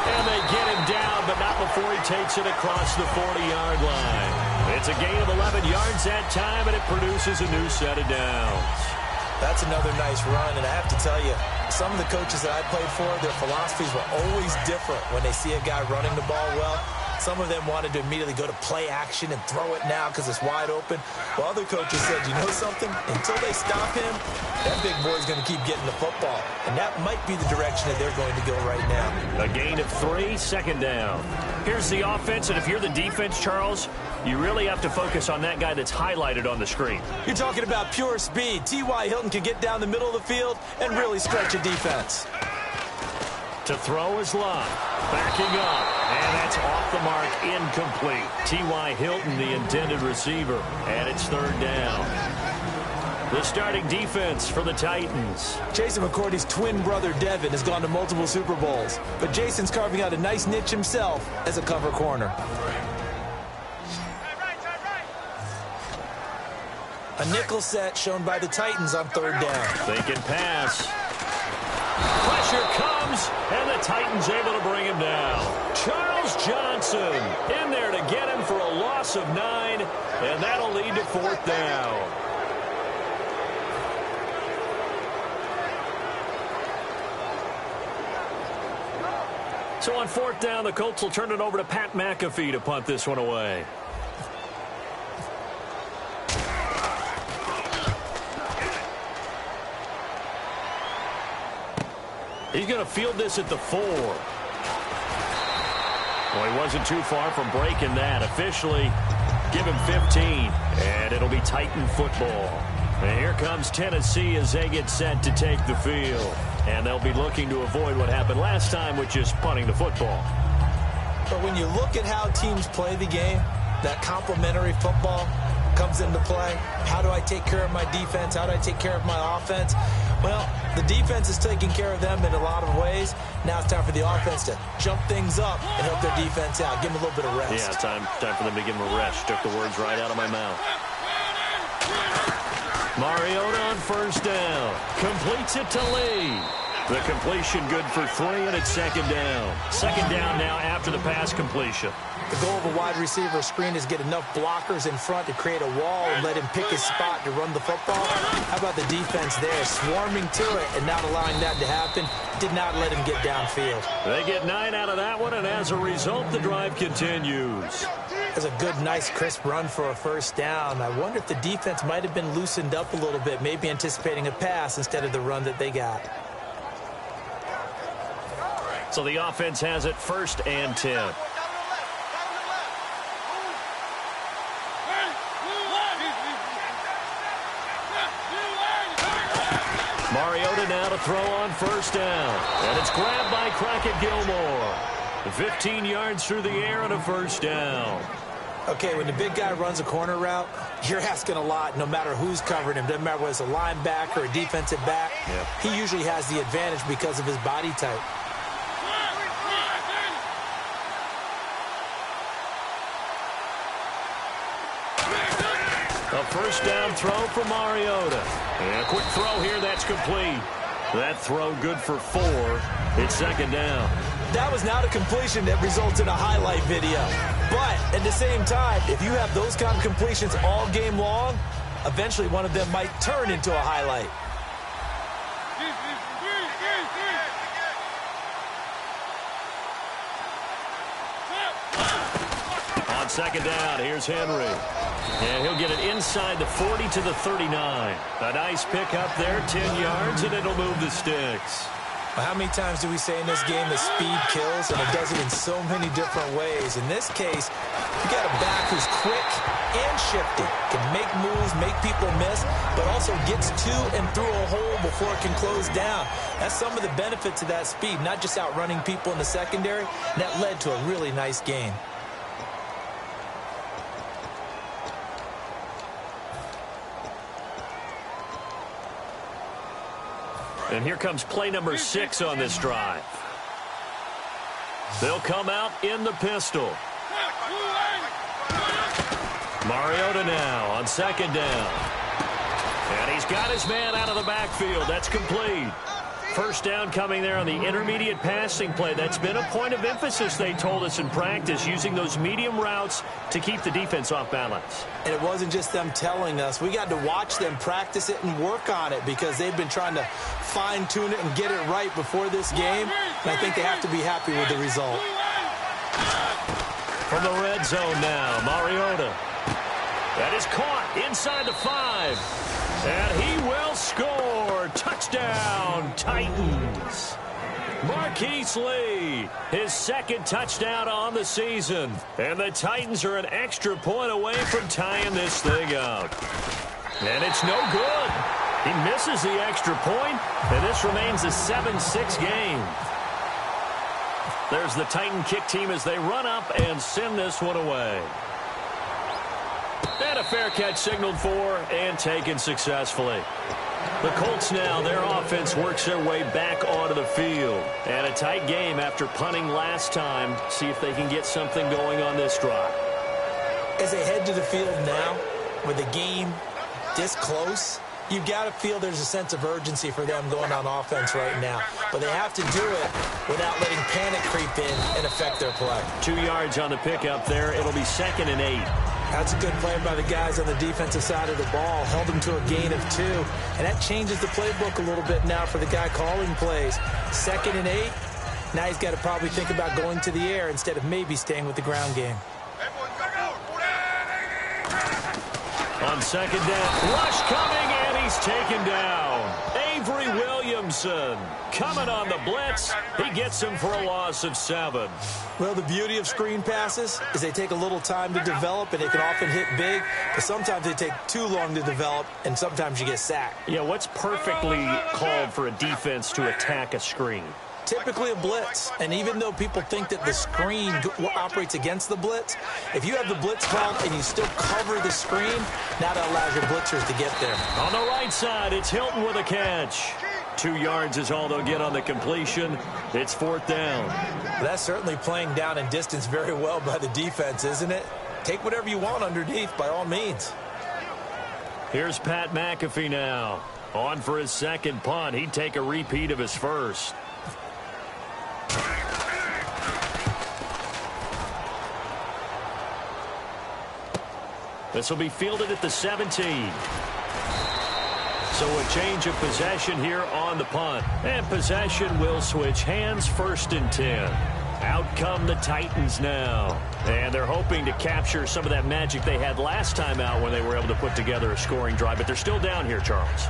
And they get him down, but not before he takes it across the 40-yard line. It's a gain of 11 yards that time, and it produces a new set of downs. That's another nice run, and I have to tell you, some of the coaches that I played for, their philosophies were always different when they see a guy running the ball well. Some of them wanted to immediately go to play action and throw it now because it's wide open. While other coaches said, you know something? Until they stop him, that big boy's going to keep getting the football. And that might be the direction that they're going to go right now. A gain of 3, 2nd down. Here's the offense, and if you're the defense, Charles, you really have to focus on that guy that's highlighted on the screen. You're talking about pure speed. T.Y. Hilton can get down the middle of the field and really stretch a defense. To throw is Love. Backing up. And that's off the mark, incomplete. T.Y. Hilton, the intended receiver. And it's 3rd down. The starting defense for the Titans. Jason McCourty's twin brother, Devin, has gone to multiple Super Bowls. But Jason's carving out a nice niche himself as a cover corner. A nickel set shown by the Titans on 3rd down. They can pass. Pressure comes, and the Titans able to bring him down. Charles Johnson in there to get him for a loss of 9, and that'll lead to 4th down. So on 4th down, the Colts will turn it over to Pat McAfee to punt this one away. He's going to field this at the 4. Well, he wasn't too far from breaking that. Officially, give him 15, and it'll be Titan football. And here comes Tennessee as they get set to take the field. And they'll be looking to avoid what happened last time, which is punting the football. But when you look at how teams play the game, that complementary football comes into play. How do I take care of my defense? How do I take care of my offense? Well, the defense is taking care of them in a lot of ways. Now it's time for the offense to jump things up and help their defense out. Give them a little bit of rest. Yeah, time for them to give them a rest. Took the words right out of my mouth. Mariota on 1st down. Completes it to Lee. The completion good for 3, and it's 2nd down. 2nd down now after the pass completion. The goal of a wide receiver screen is get enough blockers in front to create a wall and let him pick his spot to run the football. How about the defense there, swarming to it and not allowing that to happen? Did not let him get downfield. They get 9 out of that one, and as a result, the drive continues. That's a good, nice, crisp run for a 1st down. I wonder if the defense might have been loosened up a little bit, maybe anticipating a pass instead of the run that they got. So the offense has it 1st and 10. Mariota now to throw on 1st down. And it's grabbed by Crockett Gilmore. 15 yards through the air and a first down. Okay, when the big guy runs a corner route, you're asking a lot no matter who's covering him. Doesn't matter whether it's a linebacker or a defensive back. Yep. He usually has the advantage because of his body type. A first down throw for Mariota. And a quick throw here, that's complete. That throw good for 4. It's second down. That was not a completion that results in a highlight video. But at the same time, if you have those kind of completions all game long, eventually one of them might turn into a highlight. On second down, here's Henry. And he'll get it inside the 40 to the 39. A nice pick up there, 10 yards, and it'll move the sticks. How many times do we say in this game that speed kills, and it does it in so many different ways? In this case, you got a back who's quick and shifty, can make moves, make people miss, but also gets to and through a hole before it can close down. That's some of the benefits of that speed, not just outrunning people in the secondary. That led to a really nice game. And here comes play number 6 on this drive. They'll come out in the pistol. Mariota now on second down. And he's got his man out of the backfield. That's complete. First down coming there on the intermediate passing play. That's been a point of emphasis, they told us in practice, using those medium routes to keep the defense off balance. And it wasn't just them telling us. We got to watch them practice it and work on it because they've been trying to fine-tune it and get it right before this game. And I think they have to be happy with the result. From the red zone now, Mariota. That is caught inside the 5. And he will score. Touchdown, Titans. Marquise Lee, his second touchdown on the season. And the Titans are an extra point away from tying this thing up. And it's no good. He misses the extra point, and this remains a 7-6 game. There's the Titan kick team as they run up and send this one away. And a fair catch signaled for and taken successfully. The Colts now, their offense works their way back onto the field. And a tight game after punting last time. See if they can get something going on this drive. As they head to the field now, with the game this close, you got to feel there's a sense of urgency for them going on offense right now. But they have to do it without letting panic creep in and affect their play. 2 yards on the pickup there. It'll be 2nd and 8. That's a good play by the guys on the defensive side of the ball. Held them to a gain of 2. And that changes the playbook a little bit now for the guy calling plays. 2nd and 8. Now he's got to probably think about going to the air instead of maybe staying with the ground game. On second down, rush coming, and he's taken down. Avery Williamson coming on the blitz. He gets him for a loss of 7. Well, the beauty of screen passes is they take a little time to develop, and they can often hit big, but sometimes they take too long to develop, and sometimes you get sacked. Yeah, what's perfectly called for a defense to attack a screen? Typically a blitz, and even though people think that the screen operates against the blitz, if you have the blitz called and you still cover the screen, now that allows your blitzers to get there. On the right side, it's Hilton with a catch. 2 yards is all they'll get on the completion. It's 4th down. That's certainly playing down and distance very well by the defense, isn't it? Take whatever you want underneath, by all means. Here's Pat McAfee now. On for his second punt. He'd take a repeat of his first. This will be fielded at the 17. So a change of possession here on the punt. And possession will switch hands, 1st and 10. Out come the Titans now. And they're hoping to capture some of that magic they had last time out when they were able to put together a scoring drive. But they're still down here, Charles.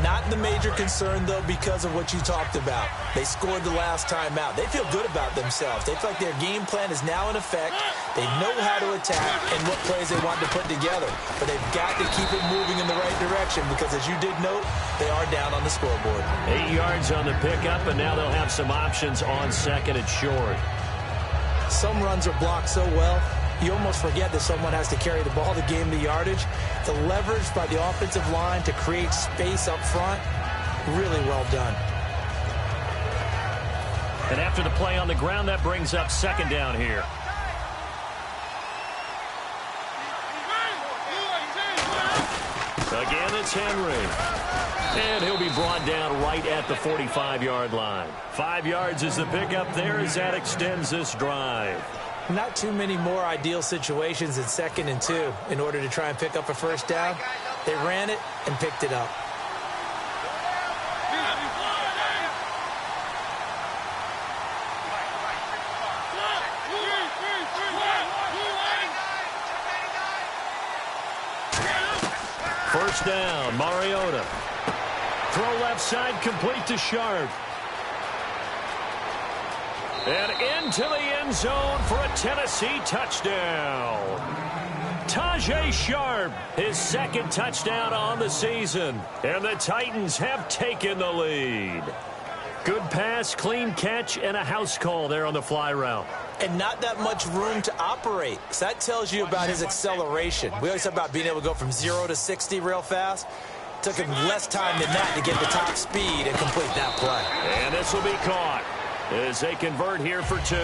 Not the major concern, though, because of what you talked about. They scored the last time out. They feel good about themselves. They feel like their game plan is now in effect. They know how to attack and what plays they want to put together. But they've got to keep it moving in the right direction because, as you did note, they are down on the scoreboard. 8 yards on the pickup, and now they'll have some options on 2nd and short. some runs are blocked so well, you almost forget that someone has to carry the ball to gain the yardage. The leverage by the offensive line to create space up front, really well done. And after the play on the ground, that brings up second down here. Again, it's Henry. And he'll be brought down right at the 45-yard line. 5 yards is the pickup there as that extends this drive. Not too many more ideal situations in 2nd and 2 in order to try and pick up a first down. They ran it and picked it up. First down, Mariota. Throw left side, complete to Sharp. And into the end zone for a Tennessee touchdown. Tajay Sharp, his second touchdown on the season. And the Titans have taken the lead. Good pass, clean catch, and a house call there on the fly route. And not that much room to operate. So that tells you about his acceleration. We always talk about being able to go from 0 to 60 real fast. Took him less time than that to get the top speed and complete that play. And this will be caught as they convert here for 2.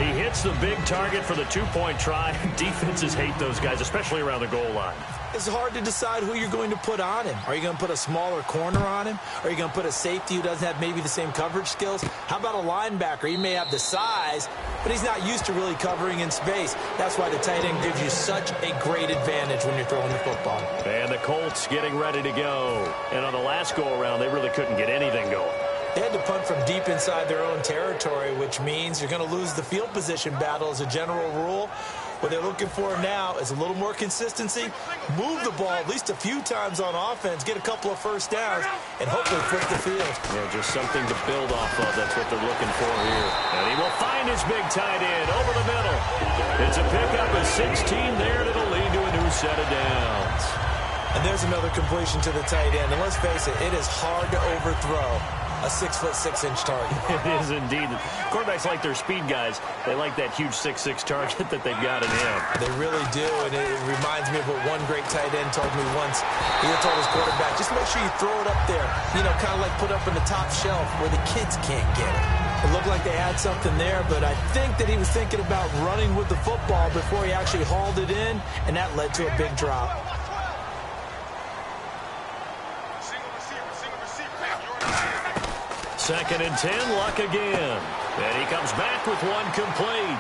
He hits the big target for the 2-point try. Defenses hate those guys, especially around the goal line. It's hard to decide who you're going to put on him. Are you going to put a smaller corner on him? Are you going to put a safety who doesn't have maybe the same coverage skills? How about a linebacker? He may have the size, but he's not used to really covering in space. That's why the tight end gives you such a great advantage when you're throwing the football. And the Colts getting ready to go. And on the last go-around, they really couldn't get anything going. They had to punt from deep inside their own territory, which means you're going to lose the field position battle as a general rule. What they're looking for now is a little more consistency, move the ball at least a few times on offense, get a couple of first downs, and hopefully flip the field. Yeah, just something to build off of. That's what they're looking for here. And he will find his big tight end over the middle. It's a pickup of 16 there that'll lead to a new set of downs. And there's another completion to the tight end. And let's face it is hard to overthrow a 6'6" target. It is indeed. Quarterbacks like their speed guys. They like that huge 6'6" target that they've got in him. They really do, and it reminds me of what one great tight end told me once. He told his quarterback, just make sure you throw it up there, kind of like put up in the top shelf where the kids can't get it. It looked like they had something there, but I think that he was thinking about running with the football before he actually hauled it in, and that led to a big drop. Second and 10, Luck again. And he comes back with one complete.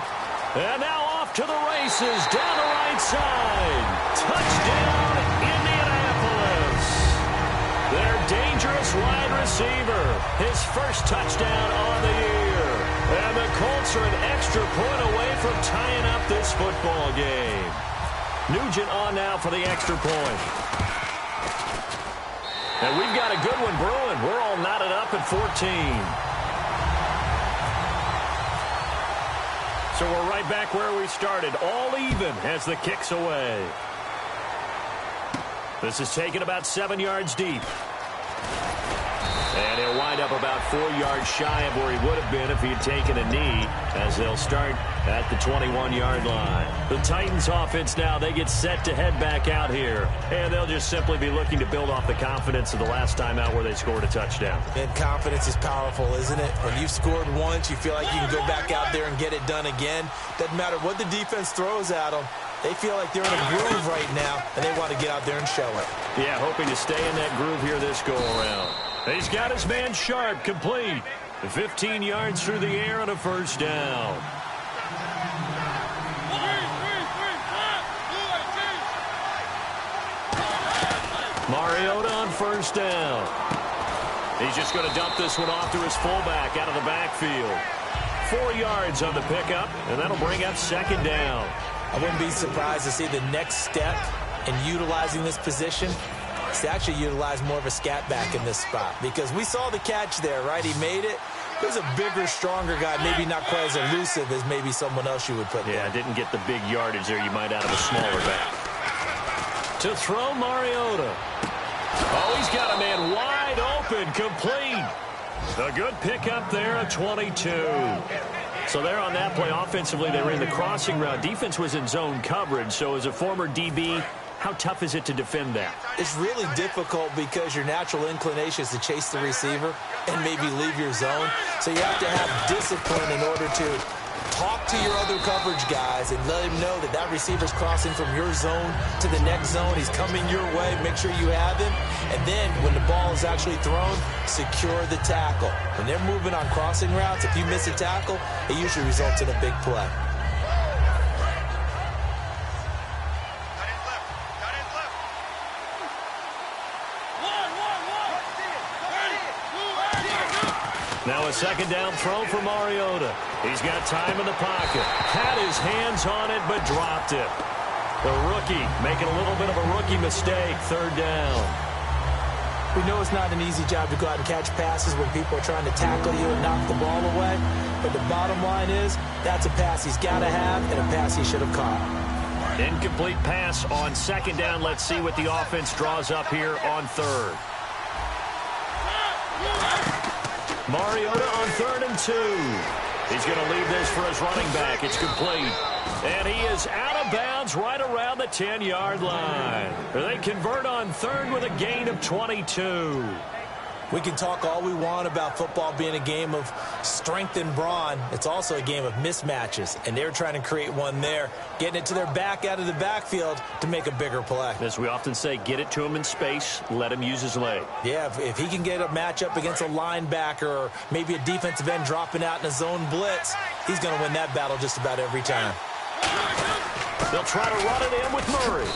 And now off to the races, down the right side. Touchdown, Indianapolis. Their dangerous wide receiver. His first touchdown on the year. And the Colts are an extra point away from tying up this football game. Nugent on now for the extra point. And we've got a good one brewing. We're all knotted up at 14. So we're right back where we started. All even as the kick's away. This is taken about 7 yards deep. And he'll wind up about 4 yards shy of where he would have been if he had taken a knee, as they'll start at the 21-yard line. The Titans offense now, they get set to head back out here. And they'll just simply be looking to build off the confidence of the last time out where they scored a touchdown. And confidence is powerful, isn't it? When you've scored once, you feel like you can go back out there and get it done again. Doesn't matter what the defense throws at them. They feel like they're in a groove right now, and they want to get out there and show it. Yeah, hoping to stay in that groove here this go-around. He's got his man Sharp complete. 15 yards through the air on a first down. Mariota on first down. He's just going to dump this one off to his fullback out of the backfield. 4 yards on the pickup, and that'll bring up second down. I wouldn't be surprised to see the next step in utilizing this position is to actually utilize more of a scat back in this spot, because we saw the catch there, right? He made it. There's a bigger, stronger guy, maybe not quite as elusive as maybe someone else you would put there. Yeah, didn't get the big yardage there you might out of a smaller back. To throw Mariota. Oh, he's got a man wide open, complete. A good pickup there at 22. So there on that play, offensively, they ran the crossing route. Defense was in zone coverage. So as a former DB, how tough is it to defend that? It's really difficult because your natural inclination is to chase the receiver and maybe leave your zone. So you have to have discipline in order to talk to your other coverage guys and let him know that that receiver's crossing from your zone to the next zone. He's coming your way. Make sure you have him. And then when the ball is actually thrown, secure the tackle. When they're moving on crossing routes, if you miss a tackle, it usually results in a big play. Now a second down throw for Mariota. He's got time in the pocket. Had his hands on it, but dropped it. The rookie making a little bit of a rookie mistake. Third down. We know it's not an easy job to go out and catch passes when people are trying to tackle you and knock the ball away. But the bottom line is, that's a pass he's got to have and a pass he should have caught. Incomplete pass on second down. Let's see what the offense draws up here on third. Mariota on 3rd and 2. He's going to leave this for his running back. It's complete. And he is out of bounds right around the 10-yard line. They convert on third with a gain of 22. We can talk all we want about football being a game of strength and brawn. It's also a game of mismatches, and they're trying to create one there, getting it to their back out of the backfield to make a bigger play. As we often say, get it to him in space, let him use his leg. Yeah, if he can get a matchup against a linebacker or maybe a defensive end dropping out in a zone blitz, he's going to win that battle just about every time. They'll try to run it in with Murray.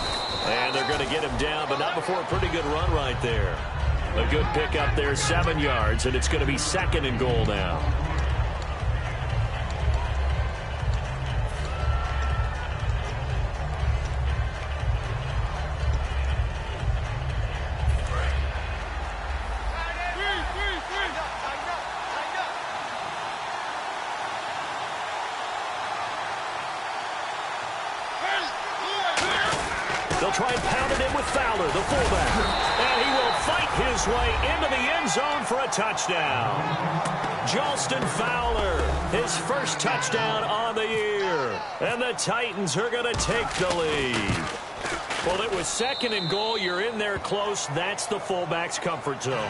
And they're going to get him down, but not before a pretty good run right there. A good pickup there, 7 yards, and it's going to be 2nd and goal now. They'll try and pound it in with Fowler, the fullback. And he will fight his way into the end zone for a touchdown. Jalston Fowler, his first touchdown on the year. And the Titans are going to take the lead. Well, it was 2nd and goal. You're in there close. That's the fullback's comfort zone.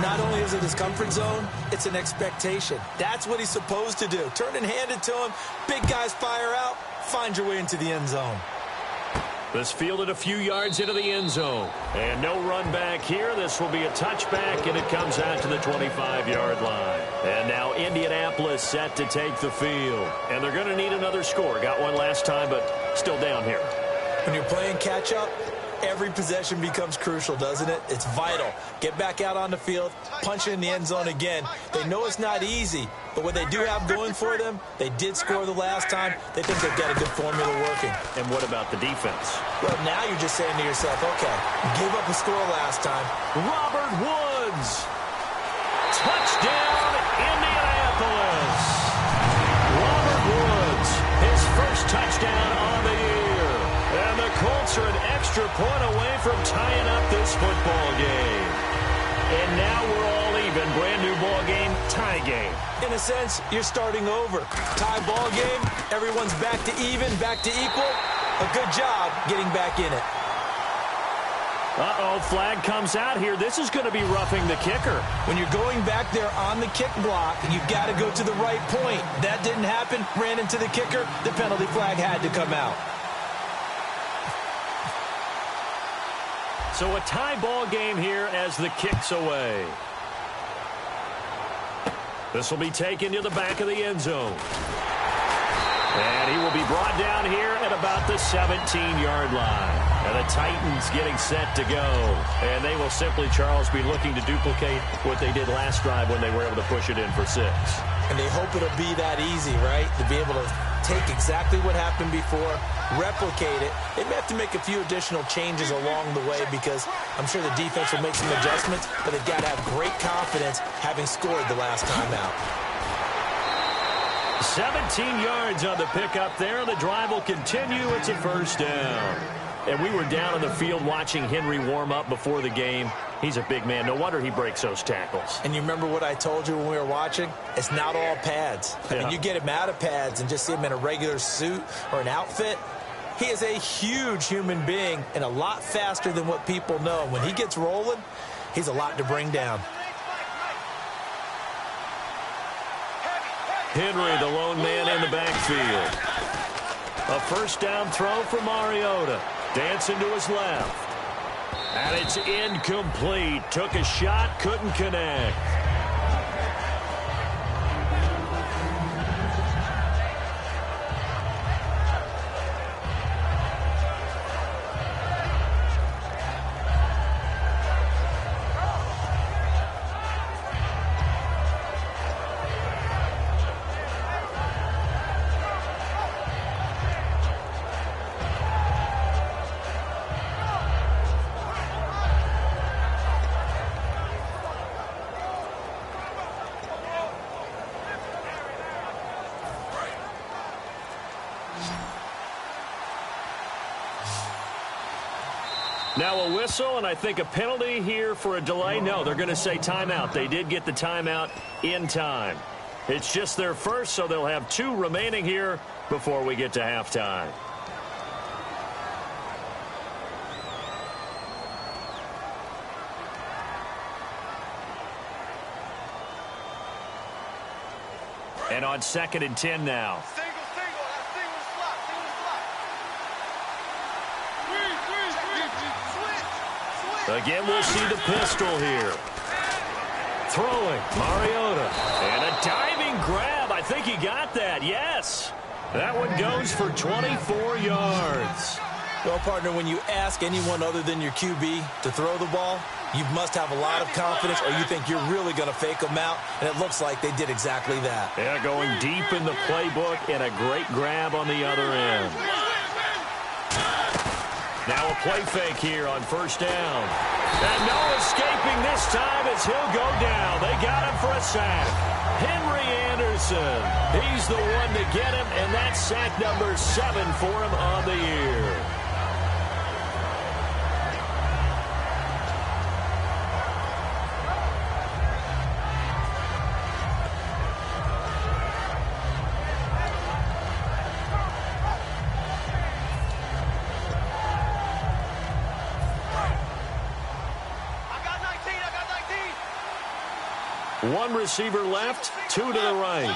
Not only is it his comfort zone, it's an expectation. That's what he's supposed to do. Turn and hand it to him. Big guys fire out. Find your way into the end zone. This fielded a few yards into the end zone. And no run back here. This will be a touchback, and it comes out to the 25-yard line. And now Indianapolis set to take the field. And they're going to need another score. Got one last time, but still down here. When you're playing catch-up, every possession becomes crucial, doesn't it? It's vital. Get back out on the field, punch it in the end zone again. They know it's not easy, but what they do have going for them, they did score the last time. They think they've got a good formula working. And what about the defense? Well, now you're just saying to yourself, okay, give up a score last time. Robert Woods. Touchdown, Indianapolis. Robert Woods, his first touchdown on the year. And the Colts are an extra point away from tying up this football game. And now we're all even. Brand new ball game, tie game. In a sense, you're starting over. Tie ball game, everyone's back to even, back to equal. A good job getting back in it. Uh-oh, flag comes out here. This is going to be roughing the kicker. When you're going back there on the kick block, you've got to go to the right point. That didn't happen, ran into the kicker. The penalty flag had to come out. So a tie ball game here as the kick's away. This will be taken to the back of the end zone. And he will be brought down here at about the 17-yard line. And the Titans getting set to go. And they will simply, Charles, be looking to duplicate what they did last drive when they were able to push it in for 6. And they hope it'll be that easy, right? To be able to take exactly what happened before, replicate it. They may have to make a few additional changes along the way because I'm sure the defense will make some adjustments, but they've got to have great confidence having scored the last time out. 17 yards on the pickup there. The drive will continue. It's a first down. And we were down on the field watching Henry warm up before the game. He's a big man. No wonder he breaks those tackles. And you remember what I told you when we were watching? It's not all pads. I mean, you get him out of pads and just see him in a regular suit or an outfit. He is a huge human being and a lot faster than what people know. When he gets rolling, he's a lot to bring down. Henry, the lone man in the backfield. A first down throw for Mariota. Dancing to his left. And it's incomplete. Took a shot, couldn't connect. Now a whistle, and I think a penalty here for a delay. No, they're going to say timeout. They did get the timeout in time. It's just their first, so they'll have 2 remaining here before we get to halftime. And on 2nd and 10 now. Again, we'll see the pistol here. Throwing, Mariota. And a diving grab. I think he got that, yes. That one goes for 24 yards. Well, partner, when you ask anyone other than your QB to throw the ball, you must have a lot of confidence or you think you're really going to fake them out, and it looks like they did exactly that. Yeah, going deep in the playbook and a great grab on the other end. Now a play fake here on first down. And no escaping this time as he'll go down. They got him for a sack. Henry Anderson. He's the one to get him, and that's sack number 7 for him on the year. One receiver left, 2 to the right.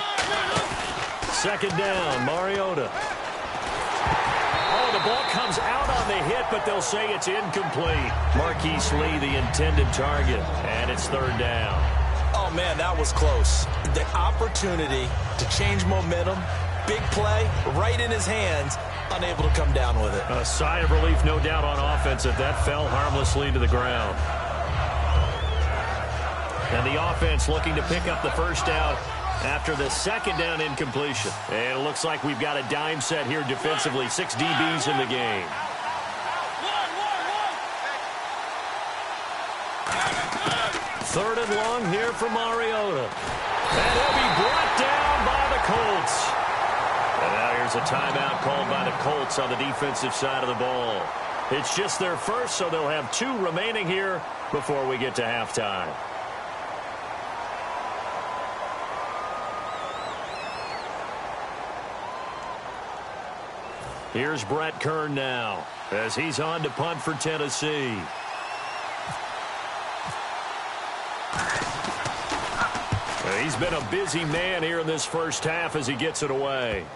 Second down, Mariota. Oh, the ball comes out on the hit, but they'll say it's incomplete. Marquise Lee, the intended target, and it's 3rd down. Oh, man, that was close. The opportunity to change momentum, big play, right in his hands, unable to come down with it. A sigh of relief, no doubt, on offense that that fell harmlessly to the ground. And the offense looking to pick up the first down after the second down incompletion. And it looks like we've got a dime set here defensively. 6 DBs in the game. Third and long here for Mariota. And he'll be brought down by the Colts. And now here's a timeout called by the Colts on the defensive side of the ball. It's just their first, so they'll have 2 remaining here before we get to halftime. Here's Brett Kern now as he's on to punt for Tennessee. He's been a busy man here in this first half as he gets it away.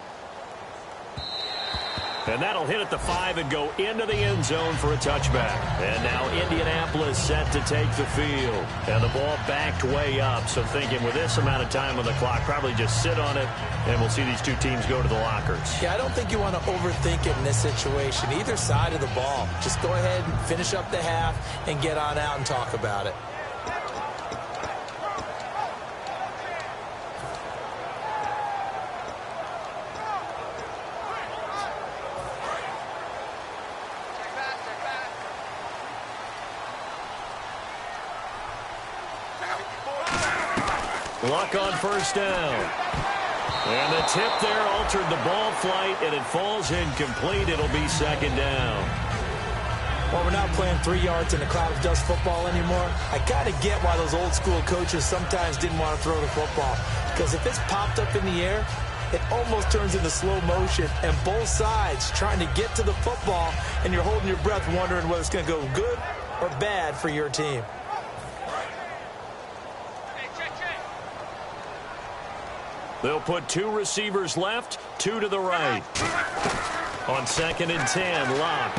And that'll hit at the 5 and go into the end zone for a touchback. And now Indianapolis set to take the field. And the ball backed way up. So thinking with this amount of time on the clock, probably just sit on it, and we'll see these 2 teams go to the lockers. Yeah, I don't think you want to overthink it in this situation. Either side of the ball. Just go ahead and finish up the half and get on out and talk about it. Luck on first down. And the tip there altered the ball flight, and it falls incomplete. It'll be second down. While we're not playing 3 yards in a cloud of dust football anymore, I kind of get why those old school coaches sometimes didn't want to throw the football. Because if it's popped up in the air, it almost turns into slow motion, and both sides trying to get to the football, and you're holding your breath wondering whether it's going to go good or bad for your team. They'll put 2 receivers left, 2 to the right. On 2nd and 10, Locke.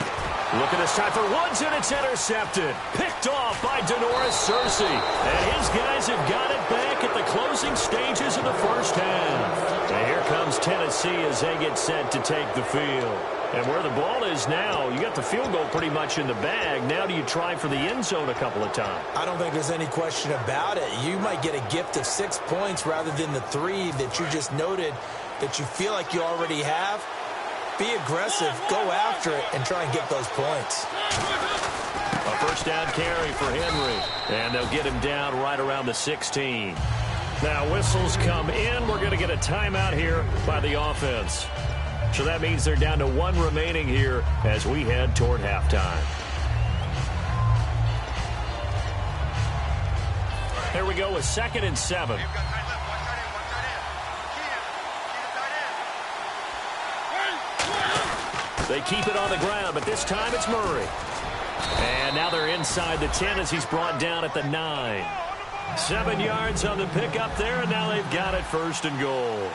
Looking this time for Woods, and it's intercepted. Picked off by Denoris Searcy. And his guys have got it back at the closing stages of the first half. And here comes Tennessee as they get set to take the field. And where the ball is now, you got the field goal pretty much in the bag. Now do you try for the end zone a couple of times? I don't think there's any question about it. You might get a gift of 6 points rather than the 3 that you just noted that you feel like you already have. Be aggressive, go after it, and try and get those points. A first down carry for Henry. And they'll get him down right around the 16. Now whistles come in. We're going to get a timeout here by the offense. So that means they're down to 1 remaining here as we head toward halftime. Here we go with 2nd and 7. They keep it on the ground, but this time it's Murray. And now they're inside the 10 as he's brought down at the 9. 7 yards on the pickup there, and now they've got it 1st and goal.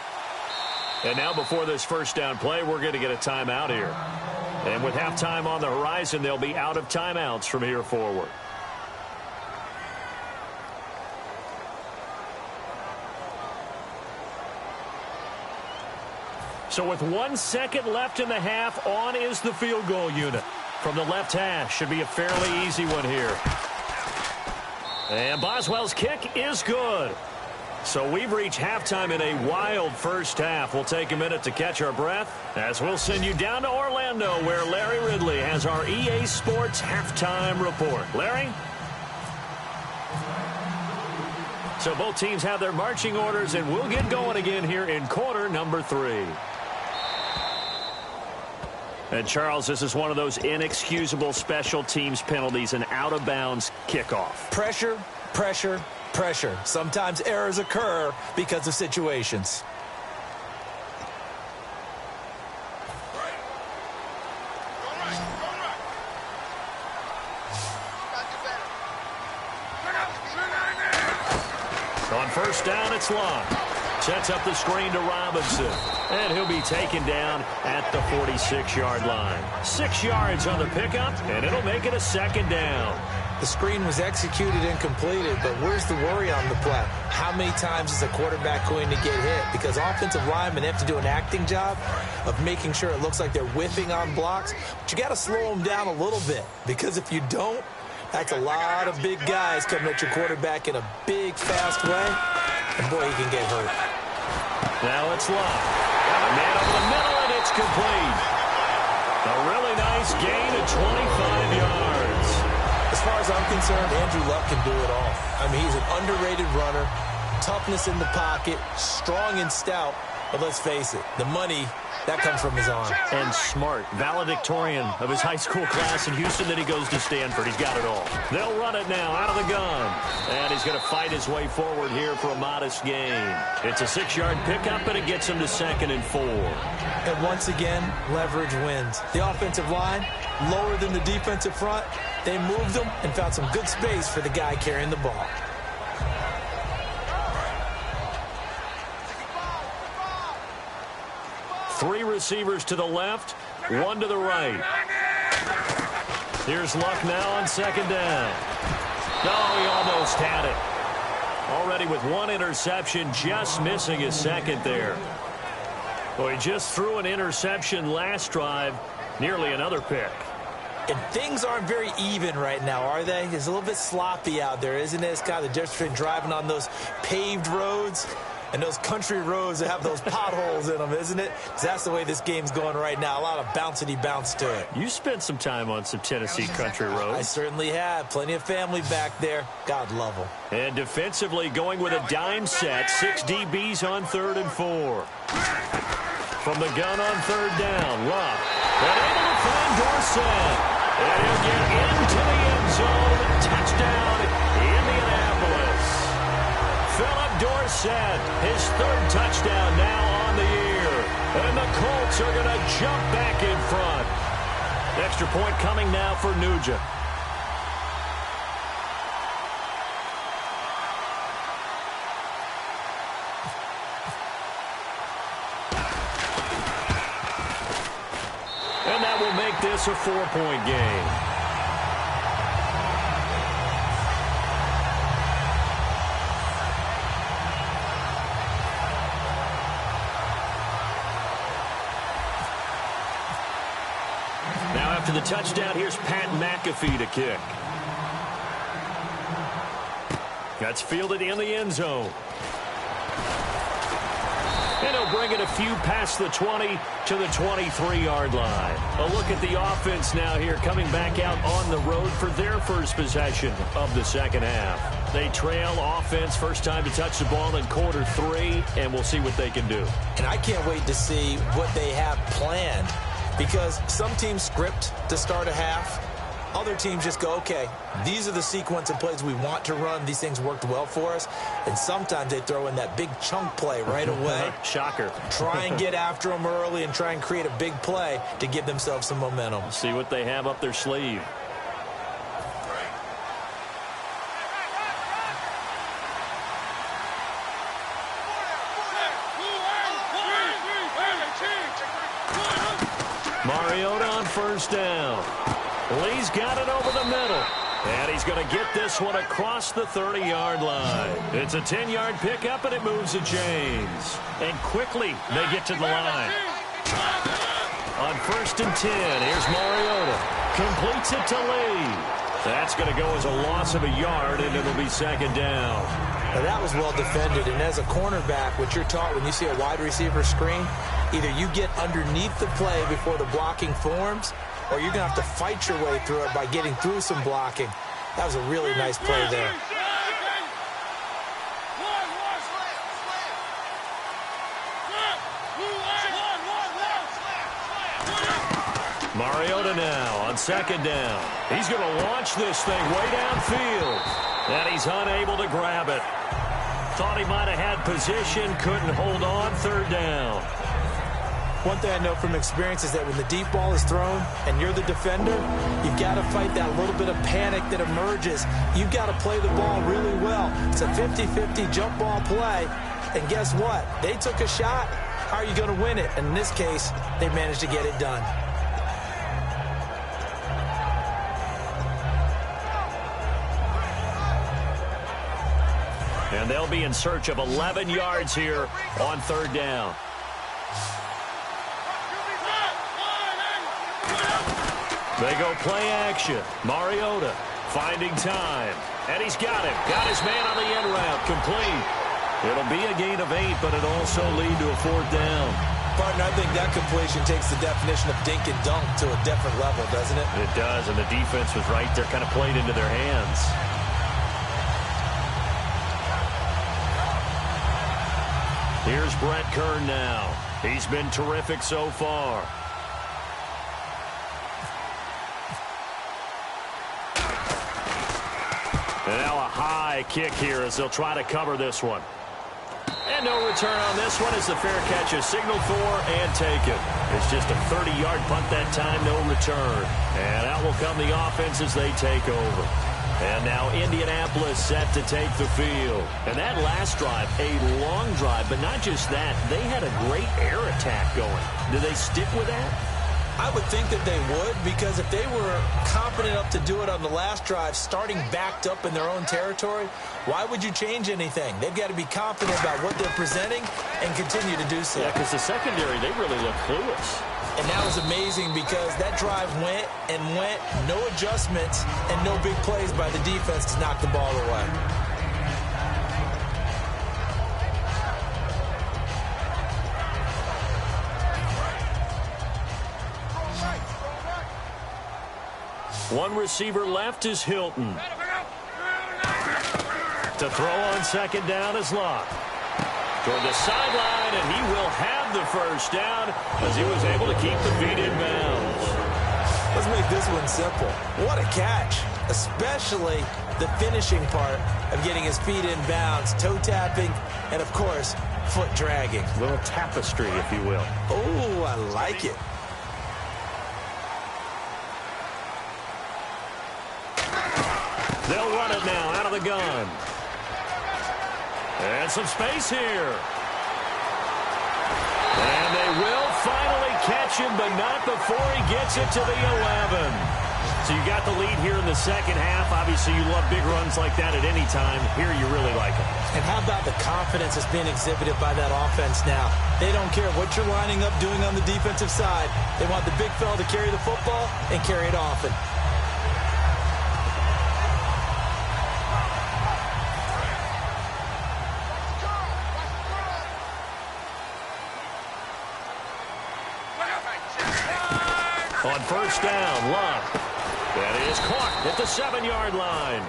And now before this first down play, we're going to get a timeout here. And with halftime on the horizon, they'll be out of timeouts from here forward. So with 1 second left in the half, on is the field goal unit. From the left hash, should be a fairly easy one here. And Boswell's kick is good. So we've reached halftime in a wild first half. We'll take a minute to catch our breath as we'll send you down to Orlando where Larry Ridley has our EA Sports halftime report. Larry? So both teams have their marching orders, and we'll get going again here in quarter number 3. And, Charles, this is one of those inexcusable special teams penalties, an out-of-bounds kickoff. Pressure, pressure, pressure. Sometimes errors occur because of situations. On first down, it's Locke. Sets up the screen to Robinson. And he'll be taken down at the 46-yard line. 6 yards on the pickup, and it'll make it a 2nd down. The screen was executed and completed, but where's the worry on the play? How many times is a quarterback going to get hit? Because offensive linemen have to do an acting job of making sure it looks like they're whiffing on blocks. But you got to slow them down a little bit, because if you don't, that's a lot of big guys coming at your quarterback in a big, fast way. And, boy, he can get hurt. Now it's Locke. A man over the middle, and it's complete. A really nice gain of 25 yards. As far as I'm concerned, Andrew Luck can do it all. I mean, he's an underrated runner, toughness in the pocket, strong and stout. But let's face it, the money, that comes from his arm. And smart, valedictorian of his high school class in Houston. Then he goes to Stanford. He's got it all. They'll run it now out of the gun. And he's going to fight his way forward here for a modest gain. It's a 6-yard pickup, and it gets him to 2nd and 4. And once again, leverage wins. The offensive line, lower than the defensive front. They moved them and found some good space for the guy carrying the ball. Three receivers to the left, 1 to the right. Here's Luck now on 2nd down. Oh, he almost had it. Already with 1 interception, just missing his 2nd there. Well, he just threw an interception last drive, nearly another pick. And things aren't very even right now, are they? It's a little bit sloppy out there, isn't it? It's kind of the difference between driving on those paved roads and those country roads that have those potholes in them, isn't it? 'Cause that's the way this game's going right now. A lot of bouncy bounce to it. You spent some time on some Tennessee country roads. I certainly have. Plenty of family back there. God love them. And defensively going with a dime set. 6 DBs on 3rd and 4. From the gun on 3rd down, Luck. And able to find Dorsett. And he'll get into the end zone. Touchdown, Indianapolis. Philip Dorsett, his third touchdown now on the year. And the Colts are going to jump back in front. Extra point coming now for Nugent. And that will make this a 4-point game. Now after the touchdown, here's Pat McAfee to kick. That's fielded in the end zone. And he'll bring it a few past the 20 to the 23-yard line. A look at the offense now here, coming back out on the road for their first possession of the second half. They trail offense, first time to touch the ball in quarter 3, and we'll see what they can do. And I can't wait to see what they have planned, because some teams script to start a half. Other teams just go, okay, these are the sequence of plays we want to run. These things worked well for us. And sometimes they throw in that big chunk play right away. Shocker. Try and get after them early and try and create a big play to give themselves some momentum. See what they have up their sleeve. Mariota on first down. Lee's got it over the middle. And he's going to get this one across the 30-yard line. It's a 10-yard pickup, and it moves the chains. And quickly, they get to the line. On first and 10, here's Mariota. Completes it to Lee. That's going to go as a loss of a yard, and it'll be second down. Now that was well defended, and as a cornerback, what you're taught when you see a wide receiver screen, either you get underneath the play before the blocking forms, or you're going to have to fight your way through it by getting through some blocking. That was a really nice play there. Mariota now on second down. He's going to launch this thing way downfield. And he's unable to grab it. Thought he might have had position, couldn't hold on, third down. One thing I know from experience is that when the deep ball is thrown and you're the defender, you've got to fight that little bit of panic that emerges. You've got to play the ball really well. It's a 50-50 jump ball play. And guess what? They took a shot. How are you going to win it? And in this case, they managed to get it done. And they'll be in search of 11 yards here on third down. They go play action. Mariota finding time. And he's got him. Got his man on the end route. Complete. It'll be a gain of 8, but it'll also lead to a fourth down. Partner, I think that completion takes the definition of dink and dunk to a different level, doesn't it? It does, and the defense was right there, kind of played into their hands. Here's Brett Kern now. He's been terrific so far. And now a high kick here as they'll try to cover this one. And no return on this one as the fair catch is signaled for and taken. It's just a 30-yard punt that time, no return. And out will come the offense as they take over. And now Indianapolis set to take the field. And that last drive, a long drive, but not just that. They had a great air attack going. Do they stick with that? I would think that they would, because if they were confident enough to do it on the last drive, starting backed up in their own territory, why would you change anything? They've got to be confident about what they're presenting and continue to do so. Yeah, because the secondary, they really look clueless. And that was amazing because that drive went and went, no adjustments and no big plays by the defense to knock the ball away. One receiver left is Hilton. To throw on second down is Locke. Toward the sideline, and he will have the first down as he was able to keep the feet in bounds. Let's make this one simple. What a catch, especially the finishing part of getting his feet in bounds, toe tapping, and of course, foot dragging. A little tapestry, if you will. Oh, I like it. They'll run it now out of the gun. And some space here. And they will finally catch him, but not before he gets it to the 11. So you got the lead here in the second half. Obviously, you love big runs like that at any time. Here, you really like it. And how about the confidence that's being exhibited by that offense now? They don't care what you're lining up doing on the defensive side. They want the big fella to carry the football and carry it often. On first down, Luck. That is caught at the 7-yard line.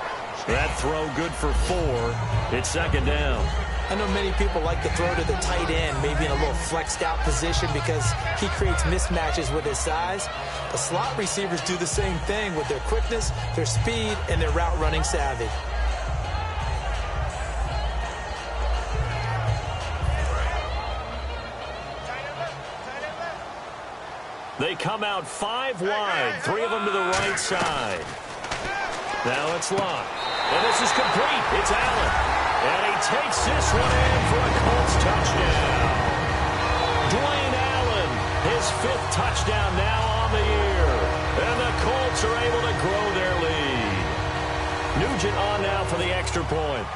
That throw good for 4. It's second down. I know many people like to throw to the tight end, maybe in a little flexed out position because he creates mismatches with his size. But slot receivers do the same thing with their quickness, their speed, and their route running savvy. They come out 5 wide, 3 of them to the right side. Now it's Luck. And this is complete. It's Allen. And he takes this one in for a Colts touchdown. Dwayne Allen, his 5th touchdown now on the year. And the Colts are able to grow their lead. Nugent on now for the extra point.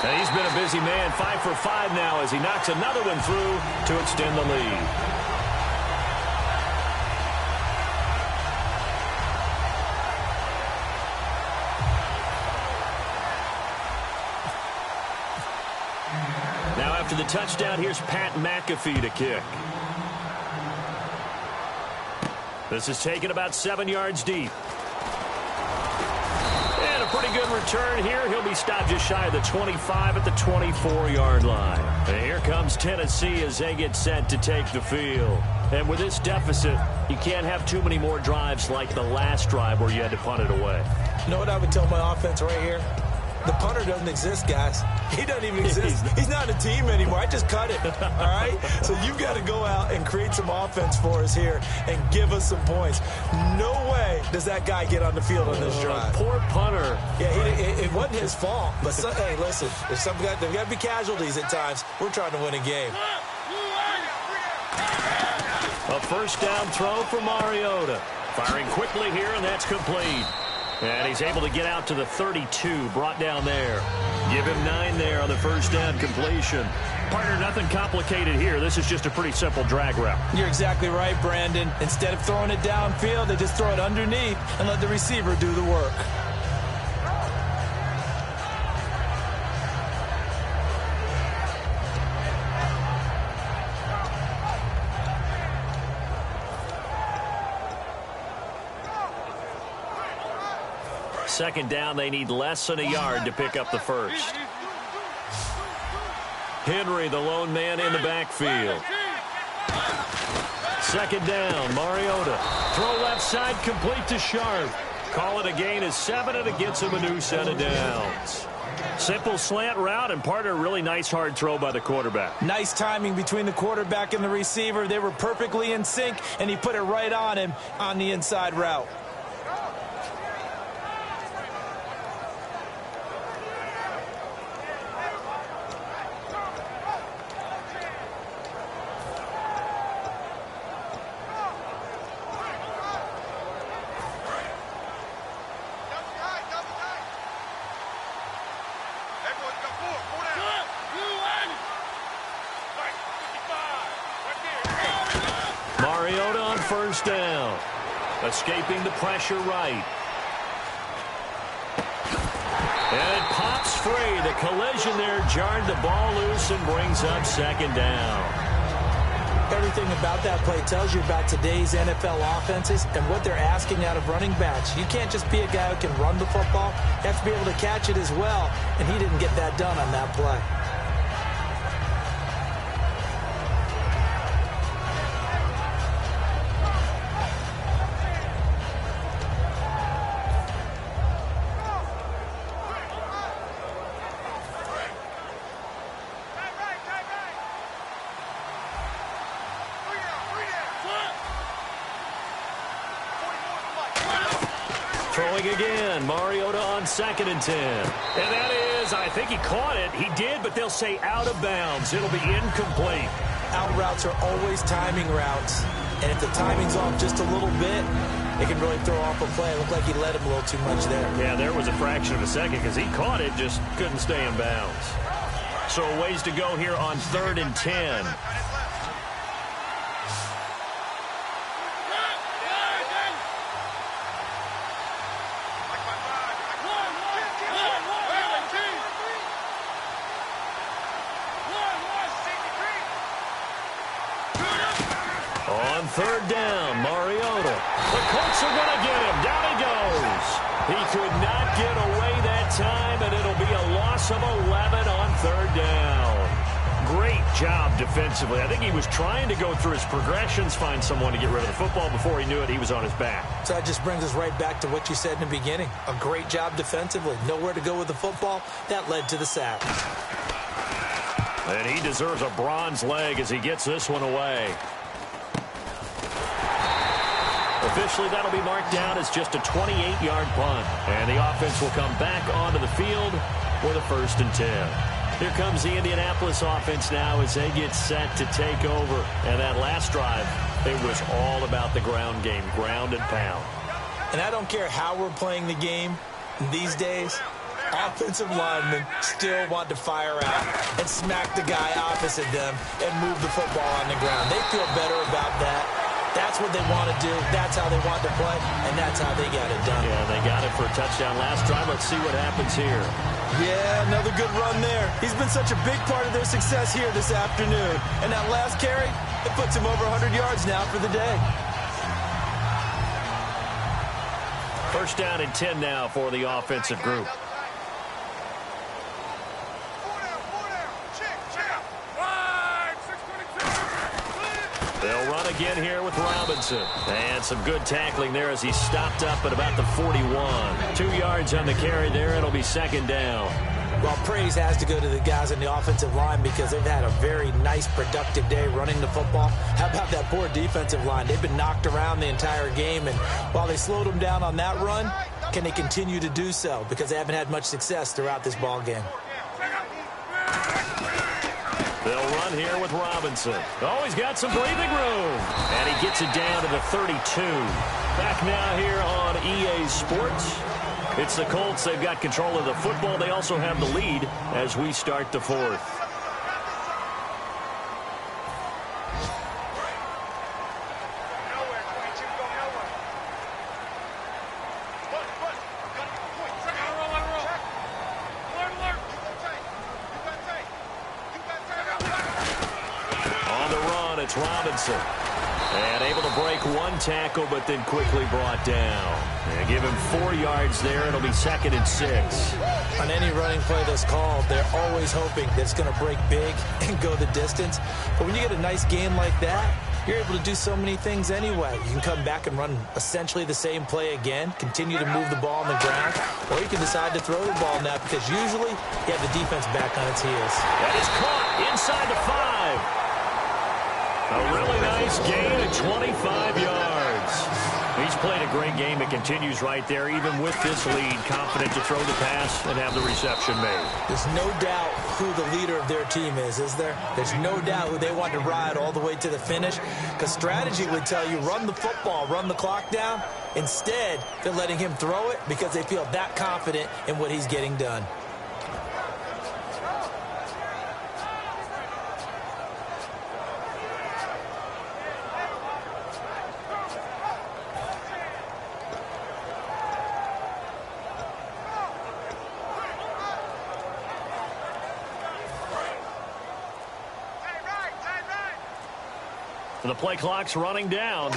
And he's been a busy man, 5 for 5 now as he knocks another one through to extend the lead. Now after the touchdown, here's Pat McAfee to kick. This is taken about 7 yards deep. Pretty good return here. He'll be stopped just shy of the 25 at the 24-yard line. And here comes Tennessee as they get set to take the field. And with this deficit, you can't have too many more drives like the last drive where you had to punt it away. You know what I would tell my offense right here? The punter doesn't exist, guys. He doesn't even exist. He's not a team anymore. I just cut it, all right? So you've got to go out and create some offense for us here and give us some points. No way does that guy get on the field on this drive. Poor punter. Yeah, it wasn't his fault. But, hey, listen, there's got to be casualties at times. We're trying to win a game. A first down throw for Mariota. Firing quickly here, and that's complete. And he's able to get out to the 32, brought down there. Give him 9 there on the first down completion. Partner, nothing complicated here. This is just a pretty simple drag route. You're exactly right, Brandon. Instead of throwing it downfield, they just throw it underneath and let the receiver do the work. Second down, they need less than a yard to pick up the first. Henry, the lone man in the backfield. Second down, Mariota. Throw left side, complete to Sharp. Call it a gain of 7, and it gets him a new set of downs. Simple slant route, and partner, really nice hard throw by the quarterback. Nice timing between the quarterback and the receiver. They were perfectly in sync, and he put it right on him on the inside route. Mariota on first down. Escaping the pressure right. And it pops free. The collision there jarred the ball loose and brings up second down. Everything about that play tells you about today's NFL offenses and what they're asking out of running backs. You can't just be a guy who can run the football. You have to be able to catch it as well, and he didn't get that done on that play. Throwing again. Mariota on 2nd and 10. And that is, I think he caught it. He did, but they'll say out of bounds. It'll be incomplete. Out routes are always timing routes. And if the timing's off just a little bit, it can really throw off a play. It looked like he let him a little too much there. Yeah, there was a fraction of a second because he caught it, just couldn't stay in bounds. So ways to go here on 3rd and 10. On 3rd down, Mariota. The Colts are going to get him. Down he goes. He could not get away that time, and it'll be a loss of 11 on 3rd down. Great job defensively. I think he was trying to go through his progressions, find someone to get rid of the football. Before he knew it, he was on his back. So that just brings us right back to what you said in the beginning. A great job defensively. Nowhere to go with the football. That led to the sack. And he deserves a bronze leg as he gets this one away. Officially, that'll be marked down as just a 28-yard punt. And the offense will come back onto the field with a 1st and 10. Here comes the Indianapolis offense now as they get set to take over. And that last drive, it was all about the ground game, ground and pound. And I don't care how we're playing the game these days, offensive linemen still want to fire out and smack the guy opposite them and move the football on the ground. They feel better about that. That's what they want to do. That's how they want to play, and that's how they got it done. Yeah, they got it for a touchdown last drive. Let's see what happens here. Yeah, another good run there. He's been such a big part of their success here this afternoon. And that last carry, it puts him over 100 yards now for the day. 1st down and 10 now for the offensive group. They'll run again here with Robinson. And some good tackling there as he stopped up at about the 41. 2 yards on the carry there. It'll be 2nd down. Well, praise has to go to the guys on the offensive line because they've had a very nice, productive day running the football. How about that poor defensive line? They've been knocked around the entire game, and while they slowed them down on that run, can they continue to do so? Because they haven't had much success throughout this ball game. They'll run here with Robinson. Oh, he's got some breathing room. And he gets it down to the 32. Back now here on EA Sports. It's the Colts. They've got control of the football. They also have the lead as we start the 4th. It's Robinson. And able to break one tackle, but then quickly brought down. And give him 4 yards there. It'll be 2nd and 6. On any running play that's called, they're always hoping that it's going to break big and go the distance. But when you get a nice game like that, you're able to do so many things anyway. You can come back and run essentially the same play again, continue to move the ball on the ground, or you can decide to throw the ball now because usually you have the defense back on its heels. That is caught inside the 5. A really nice gain of 25 yards. He's played a great game. It continues right there, even with this lead, confident to throw the pass and have the reception made. There's no doubt who the leader of their team is there? There's no doubt who they want to ride all the way to the finish, because strategy would tell you run the football, run the clock down. Instead, they're letting him throw it because they feel that confident in what he's getting done. The play clock's running down.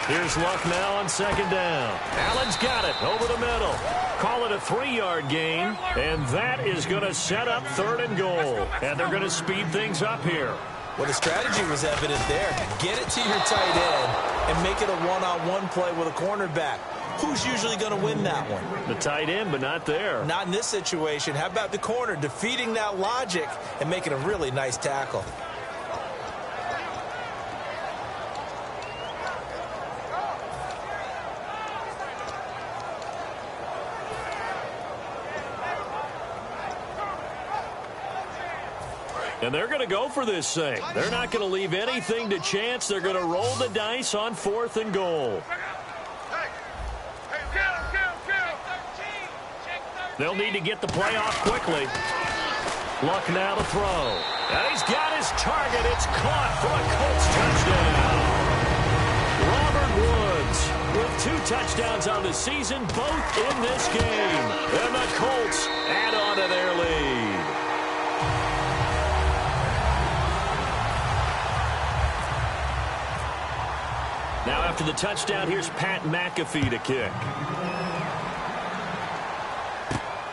Here's Luck now on 2nd down. Allen's got it over the middle. Call it a 3-yard gain, and that is going to set up 3rd and goal. And they're going to speed things up here. Well, the strategy was evident there. Get it to your tight end and make it a one-on-one play with a cornerback. Who's usually going to win that one? The tight end, but not there. Not in this situation. How about the corner defeating that logic and making a really nice tackle? And they're going to go for this thing. They're not going to leave anything to chance. They're going to roll the dice on 4th and goal. They'll need to get the play off quickly. Luck now to throw. And he's got his target. It's caught for a Colts touchdown. Robert Woods with 2 touchdowns on the season, both in this game. And the Colts add on to their lead. Now after the touchdown, here's Pat McAfee to kick.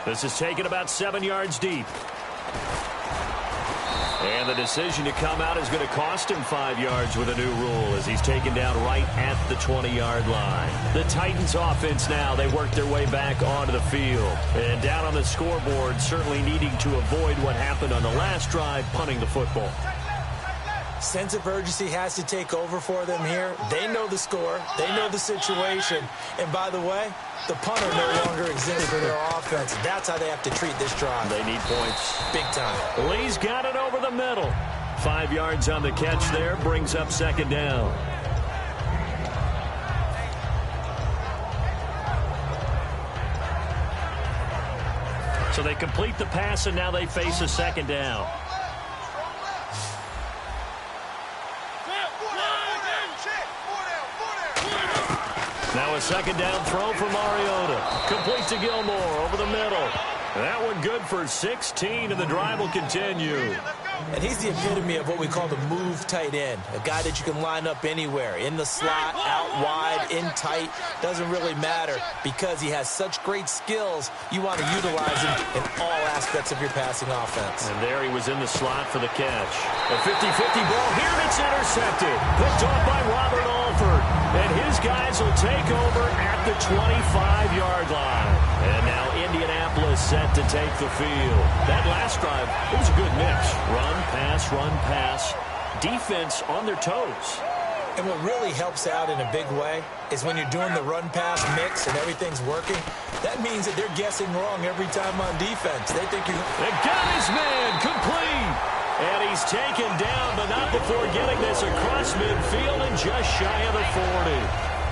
This is taken about 7 yards deep. And the decision to come out is going to cost him 5 yards with a new rule as he's taken down right at the 20-yard line. The Titans offense now, they work their way back onto the field. And down on the scoreboard, certainly needing to avoid what happened on the last drive, punting the football. Sense of urgency has to take over for them here. They know the score. They know the situation. And by the way, the punter no longer exists for their offense. That's how they have to treat this drive. They need points. Big time. Lee's got it over the middle. 5 yards on the catch there. Brings up 2nd down. So they complete the pass, and now they face a 2nd down. Now a 2nd down throw for Mariota. Complete to Gilmore over the middle. That one good for 16, and the drive will continue. And he's the epitome of what we call the move tight end. A guy that you can line up anywhere. In the slot, out wide, in tight. Doesn't really matter because he has such great skills. You want to utilize him in all aspects of your passing offense. And there he was in the slot for the catch. A 50-50 ball here, and it's intercepted. Picked off by Robert Alford. And his guys will take over at the 25-yard line. And now Indianapolis set to take the field. That last drive, it was a good mix. Run, pass. Defense on their toes. And what really helps out in a big way is when you're doing the run-pass mix and everything's working, that means that they're guessing wrong every time on defense. They think you're... They got his man complete. And he's taken down, but not before getting this across midfield and just shy of the 40.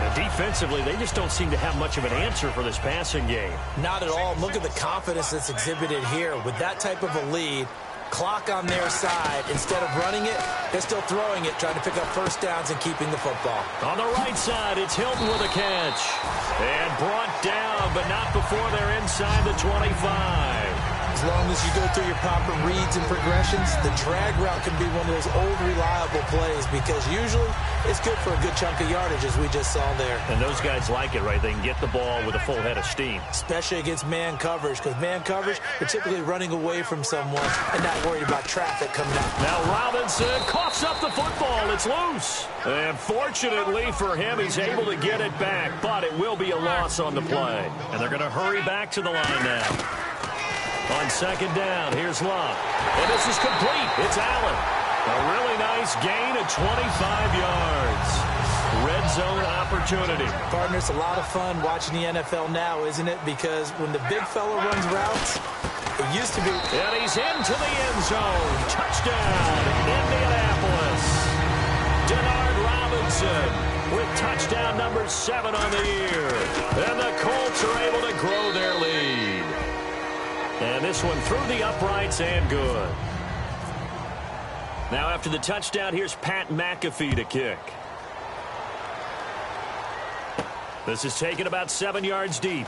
Now, defensively, they just don't seem to have much of an answer for this passing game. Not at all. Look at the confidence that's exhibited here. With that type of a lead, clock on their side, instead of running it, they're still throwing it, trying to pick up first downs and keeping the football. On the right side, it's Hilton with a catch. And brought down, but not before they're inside the 25. As long as you go through your proper reads and progressions, the drag route can be one of those old reliable plays because usually it's good for a good chunk of yardage, as we just saw there. And those guys like it, right? They can get the ball with a full head of steam. Especially against man coverage, because man coverage, they're typically running away from someone and not worried about traffic coming out. Now Robinson coughs up the football. It's loose. And fortunately for him, he's able to get it back, but it will be a loss on the play. And they're going to hurry back to the line now. On 2nd down, here's Love. And this is complete. It's Allen. A really nice gain of 25 yards. Red zone opportunity. Partner, it's a lot of fun watching the NFL now, isn't it? Because when the big fella runs routes, it used to be... And he's into the end zone. Touchdown, Indianapolis. Denard Robinson with touchdown number 7 on the year. And the Colts are able to grow their lead. And this one through the uprights and good. Now after the touchdown, here's Pat McAfee to kick. This is taken about 7 yards deep.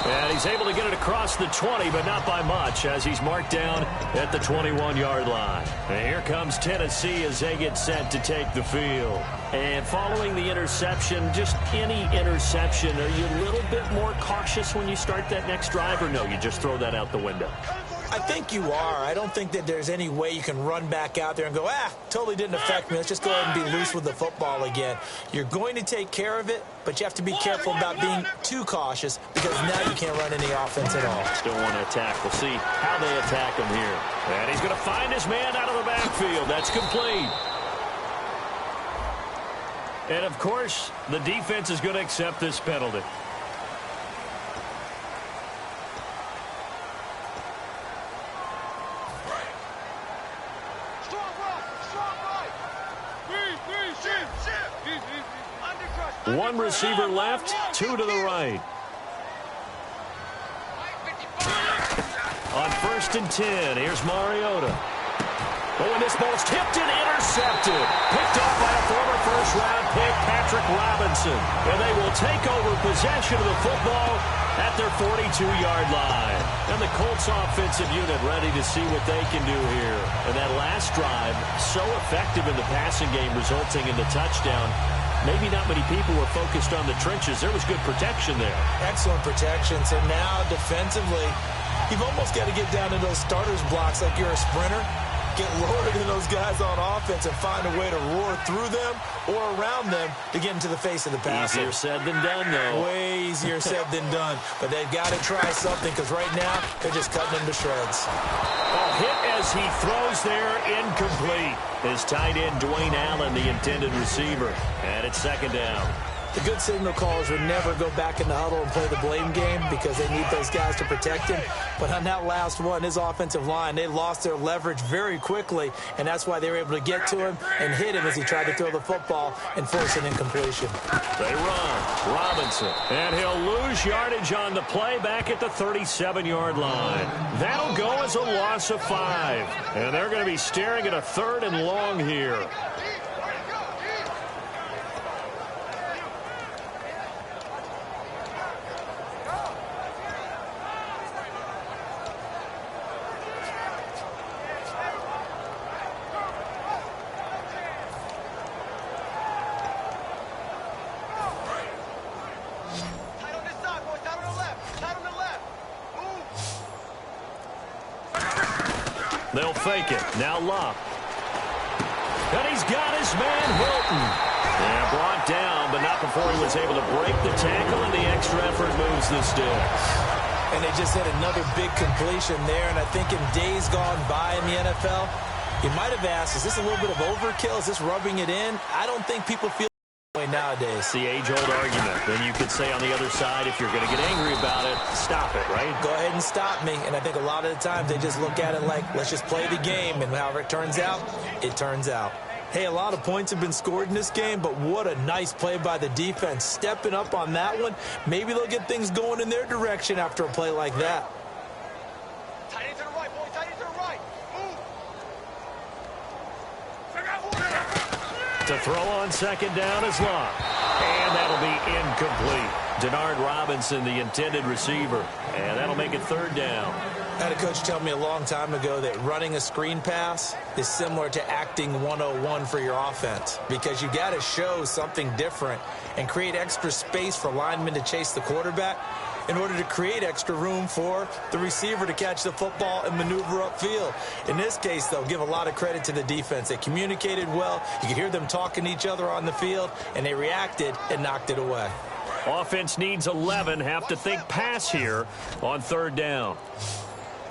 And he's able to get it across the 20, but not by much, as he's marked down at the 21-yard line. And here comes Tennessee as they get set to take the field. And following the interception, just any interception, are you a little bit more cautious when you start that next drive, or no, you just throw that out the window? I think you are. I don't think that there's any way you can run back out there and go, totally didn't affect me. Let's just go ahead and be loose with the football again. You're going to take care of it, but you have to be careful about being too cautious because now you can't run any offense at all. Still want to attack. We'll see how they attack him here. And he's going to find his man out of the backfield. That's complete. And, of course, the defense is going to accept this penalty. One receiver left, two to the right. On 1st and 10, here's Mariota. Oh, and this ball's tipped and intercepted. Picked up by a former first-round pick, Patrick Robinson. And they will take over possession of the football at their 42-yard line. And the Colts offensive unit ready to see what they can do here. And that last drive, so effective in the passing game, resulting in the touchdown. Maybe not many people were focused on the trenches. There was good protection there. Excellent protection. So now defensively, you've almost got to get down to those starters blocks like you're a sprinter. Get lower than those guys on offense and find a way to roar through them or around them to get into the face of the passer. Easier said than done, though. Way easier said than done. But they've got to try something because right now they're just cutting them to shreds. Oh, hit as he throws there, incomplete. His tight end, Dwayne Allen, the intended receiver. And it's 2nd down. The good signal callers would never go back in the huddle and play the blame game because they need those guys to protect him. But on that last one, his offensive line, they lost their leverage very quickly, and that's why they were able to get to him and hit him as he tried to throw the football and force an incompletion. They run. Robinson. And he'll lose yardage on the play back at the 37-yard line. That'll go as a loss of 5. And they're going to be staring at a 3rd and long here. They'll fake it. Now Luck. And he's got his man Hilton. And brought down, but not before he was able to break the tackle, and the extra effort moves the sticks. And they just had another big completion there, and I think in days gone by in the NFL, you might have asked, is this a little bit of overkill? Is this rubbing it in? I don't think people feel that way nowadays. It's the age-old argument. Then you could say on the other side, if you're going to get angry about it, stop it, right? Go ahead and stop me. And I think a lot of the times they just look at it like, let's just play the game. And however it turns out, it turns out. Hey, a lot of points have been scored in this game, but what a nice play by the defense. Stepping up on that one, maybe they'll get things going in their direction after a play like that. Tight end to the right, boy. Tight end to the right. Move. To throw on 2nd down is Luck. And that'll be incomplete. Denard Robinson, the intended receiver. And that'll make it 3rd down. I had a coach tell me a long time ago that running a screen pass is similar to acting 101 for your offense because you got to show something different and create extra space for linemen to chase the quarterback in order to create extra room for the receiver to catch the football and maneuver upfield. In this case, though, give a lot of credit to the defense. They communicated well. You could hear them talking to each other on the field, and they reacted and knocked it away. Offense needs 11. Have to think pass here on 3rd down.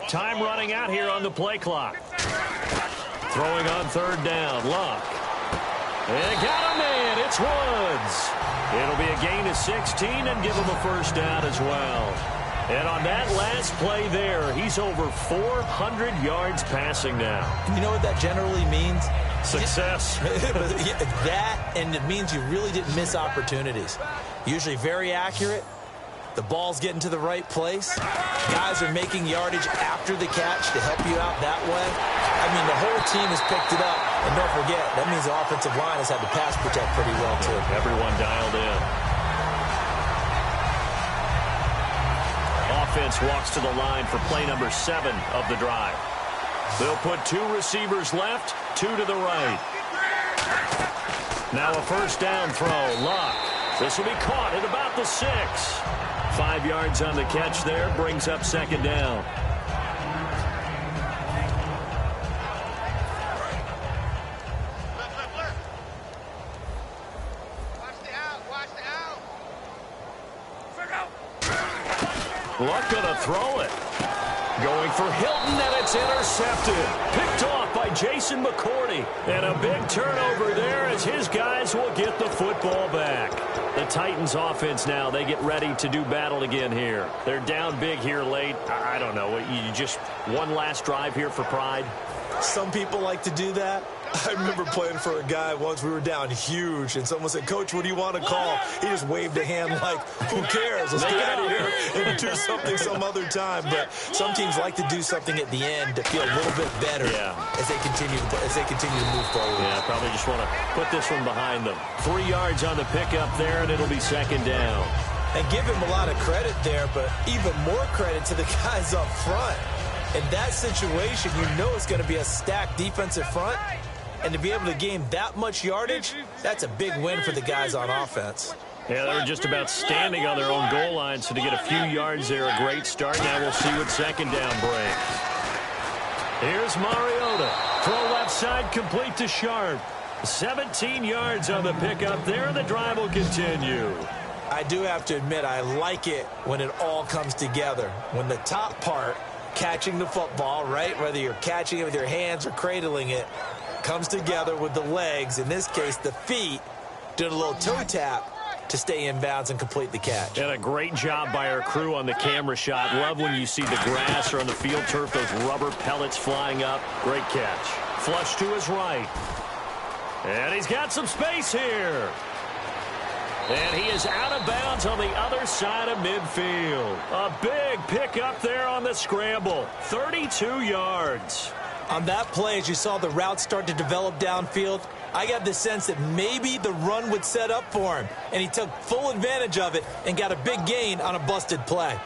Time running out here on the play clock. Throwing on 3rd down, Luck. And got a man, it's Woods. It'll be a gain of 16 and give him a 1st down as well. And on that last play there, he's over 400 yards passing now. You know what that generally means? Success. That, and it means you really didn't miss opportunities. Usually very accurate. The ball's getting to the right place. Guys are making yardage after the catch to help you out that way. I mean, the whole team has picked it up. And don't forget, that means the offensive line has had to pass protect pretty well, too. Everyone dialed in. Offense walks to the line for play number 7 of the drive. They'll put 2 receivers left, 2 to the right. Now a 1st down throw. Luck. This will be caught at about the 6. 5 yards on the catch there, brings up 2nd down. Luck gonna throw it. Going for Hilton, and it's intercepted. Picked off by Jason McCourty. And a big turnover there as his guys will get the football back. The Titans offense now, they get ready to do battle again here. They're down big here late. I don't know. You just one last drive here for pride? Some people like to do that. I remember playing for a guy once. We were down huge, and someone said, "Coach, what do you want to call?" He just waved a hand like, "Who cares? Let's get out of here and do something some other time." But some teams like to do something at the end to feel a little bit better as they continue to move forward. Yeah, probably just want to put this one behind them. 3 yards on the pickup there, and it'll be second down. And give him a lot of credit there, but even more credit to the guys up front. In that situation, you know it's going to be a stacked defensive front. And to be able to gain that much yardage, that's a big win for the guys on offense. Yeah, they were just about standing on their own goal line, so to get a few yards there, a great start. Now we'll see what second down brings. Here's Mariota. Throw left side, complete to Sharp. 17 yards on the pickup there, and the drive will continue. I do have to admit, I like it when it all comes together. When the top part, catching the football, right, whether you're catching it with your hands or cradling it, comes together with the legs, in this case the feet, doing a little toe tap to stay in bounds and complete the catch. And a great job by our crew on the camera shot. Love when you see the grass or on the field turf, those rubber pellets flying up. Great catch. Flush to his right. And he's got some space here. And he is out of bounds on the other side of midfield. A big pickup there on the scramble. 32 yards. On that play, as you saw the route start to develop downfield, I got the sense that maybe the run would set up for him. And he took full advantage of it and got a big gain on a busted play.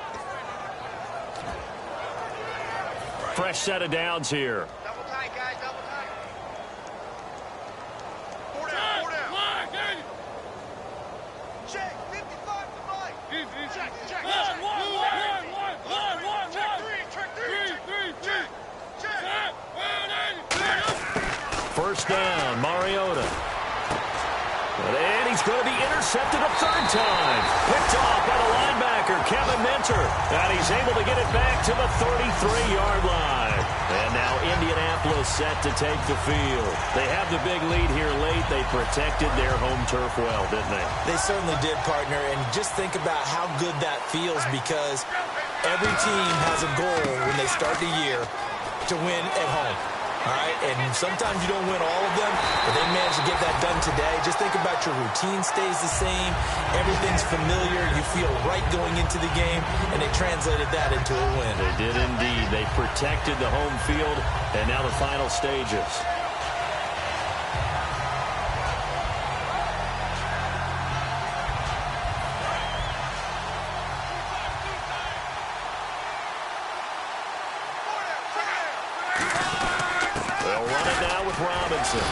Fresh set of downs here. Double tight, guys, double tight. Four down, four down. Check, 55 to Mike. Check, check, check. First down, Mariota. And he's going to be intercepted a third time. Picked off by the linebacker, Kevin Minter. And he's able to get it back to the 33-yard line. And now Indianapolis set to take the field. They have the big lead here late. They protected their home turf well, didn't they? They certainly did, partner. And just think about how good that feels, because every team has a goal when they start the year to win at home. All right, and sometimes you don't win all of them, but they managed to get that done today. Just think about your routine stays the same. Everything's familiar. You feel right going into the game, and they translated that into a win. They did indeed. They protected the home field, and now the final stages. Robinson.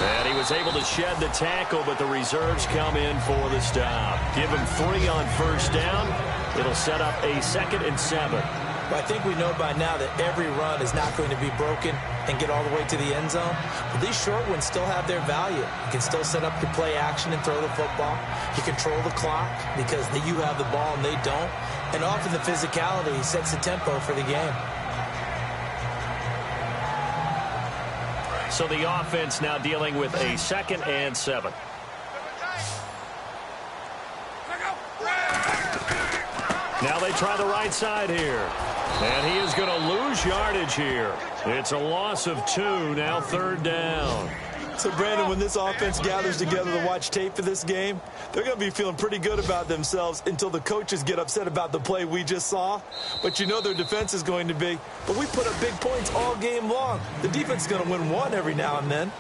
And he was able to shed the tackle, but the reserves come in for the stop. Give him 3 on first down. It'll set up a 2nd and 7. Well, I think we know by now that every run is not going to be broken and get all the way to the end zone. But these short ones still have their value. You can still set up your play action and throw the football. You control the clock because you have the ball and they don't. And often the physicality sets the tempo for the game. So the offense now dealing with a 2nd and 7. Now they try the right side here. And he is going to lose yardage here. It's a loss of 2, now 3rd down. So, Brandon, when this offense gathers together to watch tape for this game, they're going to be feeling pretty good about themselves until the coaches get upset about the play we just saw. But you know their defense is going to be. But we put up big points all game long. The defense is going to win one every now and then.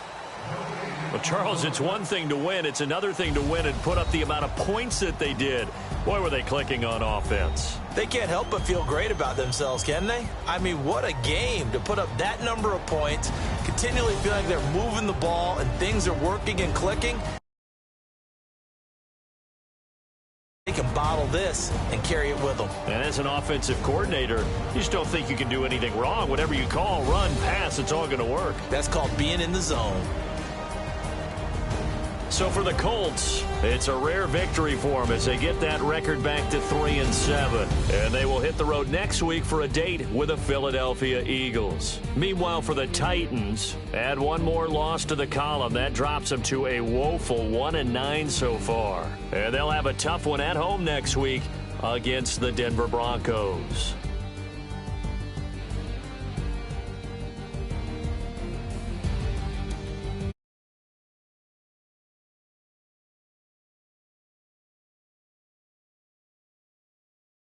Well, Charles, it's one thing to win. It's another thing to win and put up the amount of points that they did. Boy, were they clicking on offense. They can't help but feel great about themselves, can they? I mean, what a game to put up that number of points, continually feel like they're moving the ball and things are working and clicking. They can bottle this and carry it with them. And as an offensive coordinator, you just don't think you can do anything wrong. Whatever you call, run, pass, it's all going to work. That's called being in the zone. So for the Colts, it's a rare victory for them as they get that record back to 3 and 7. And they will hit the road next week for a date with the Philadelphia Eagles. Meanwhile, for the Titans, add one more loss to the column. That drops them to a woeful 1-9 so far. And they'll have a tough one at home next week against the Denver Broncos.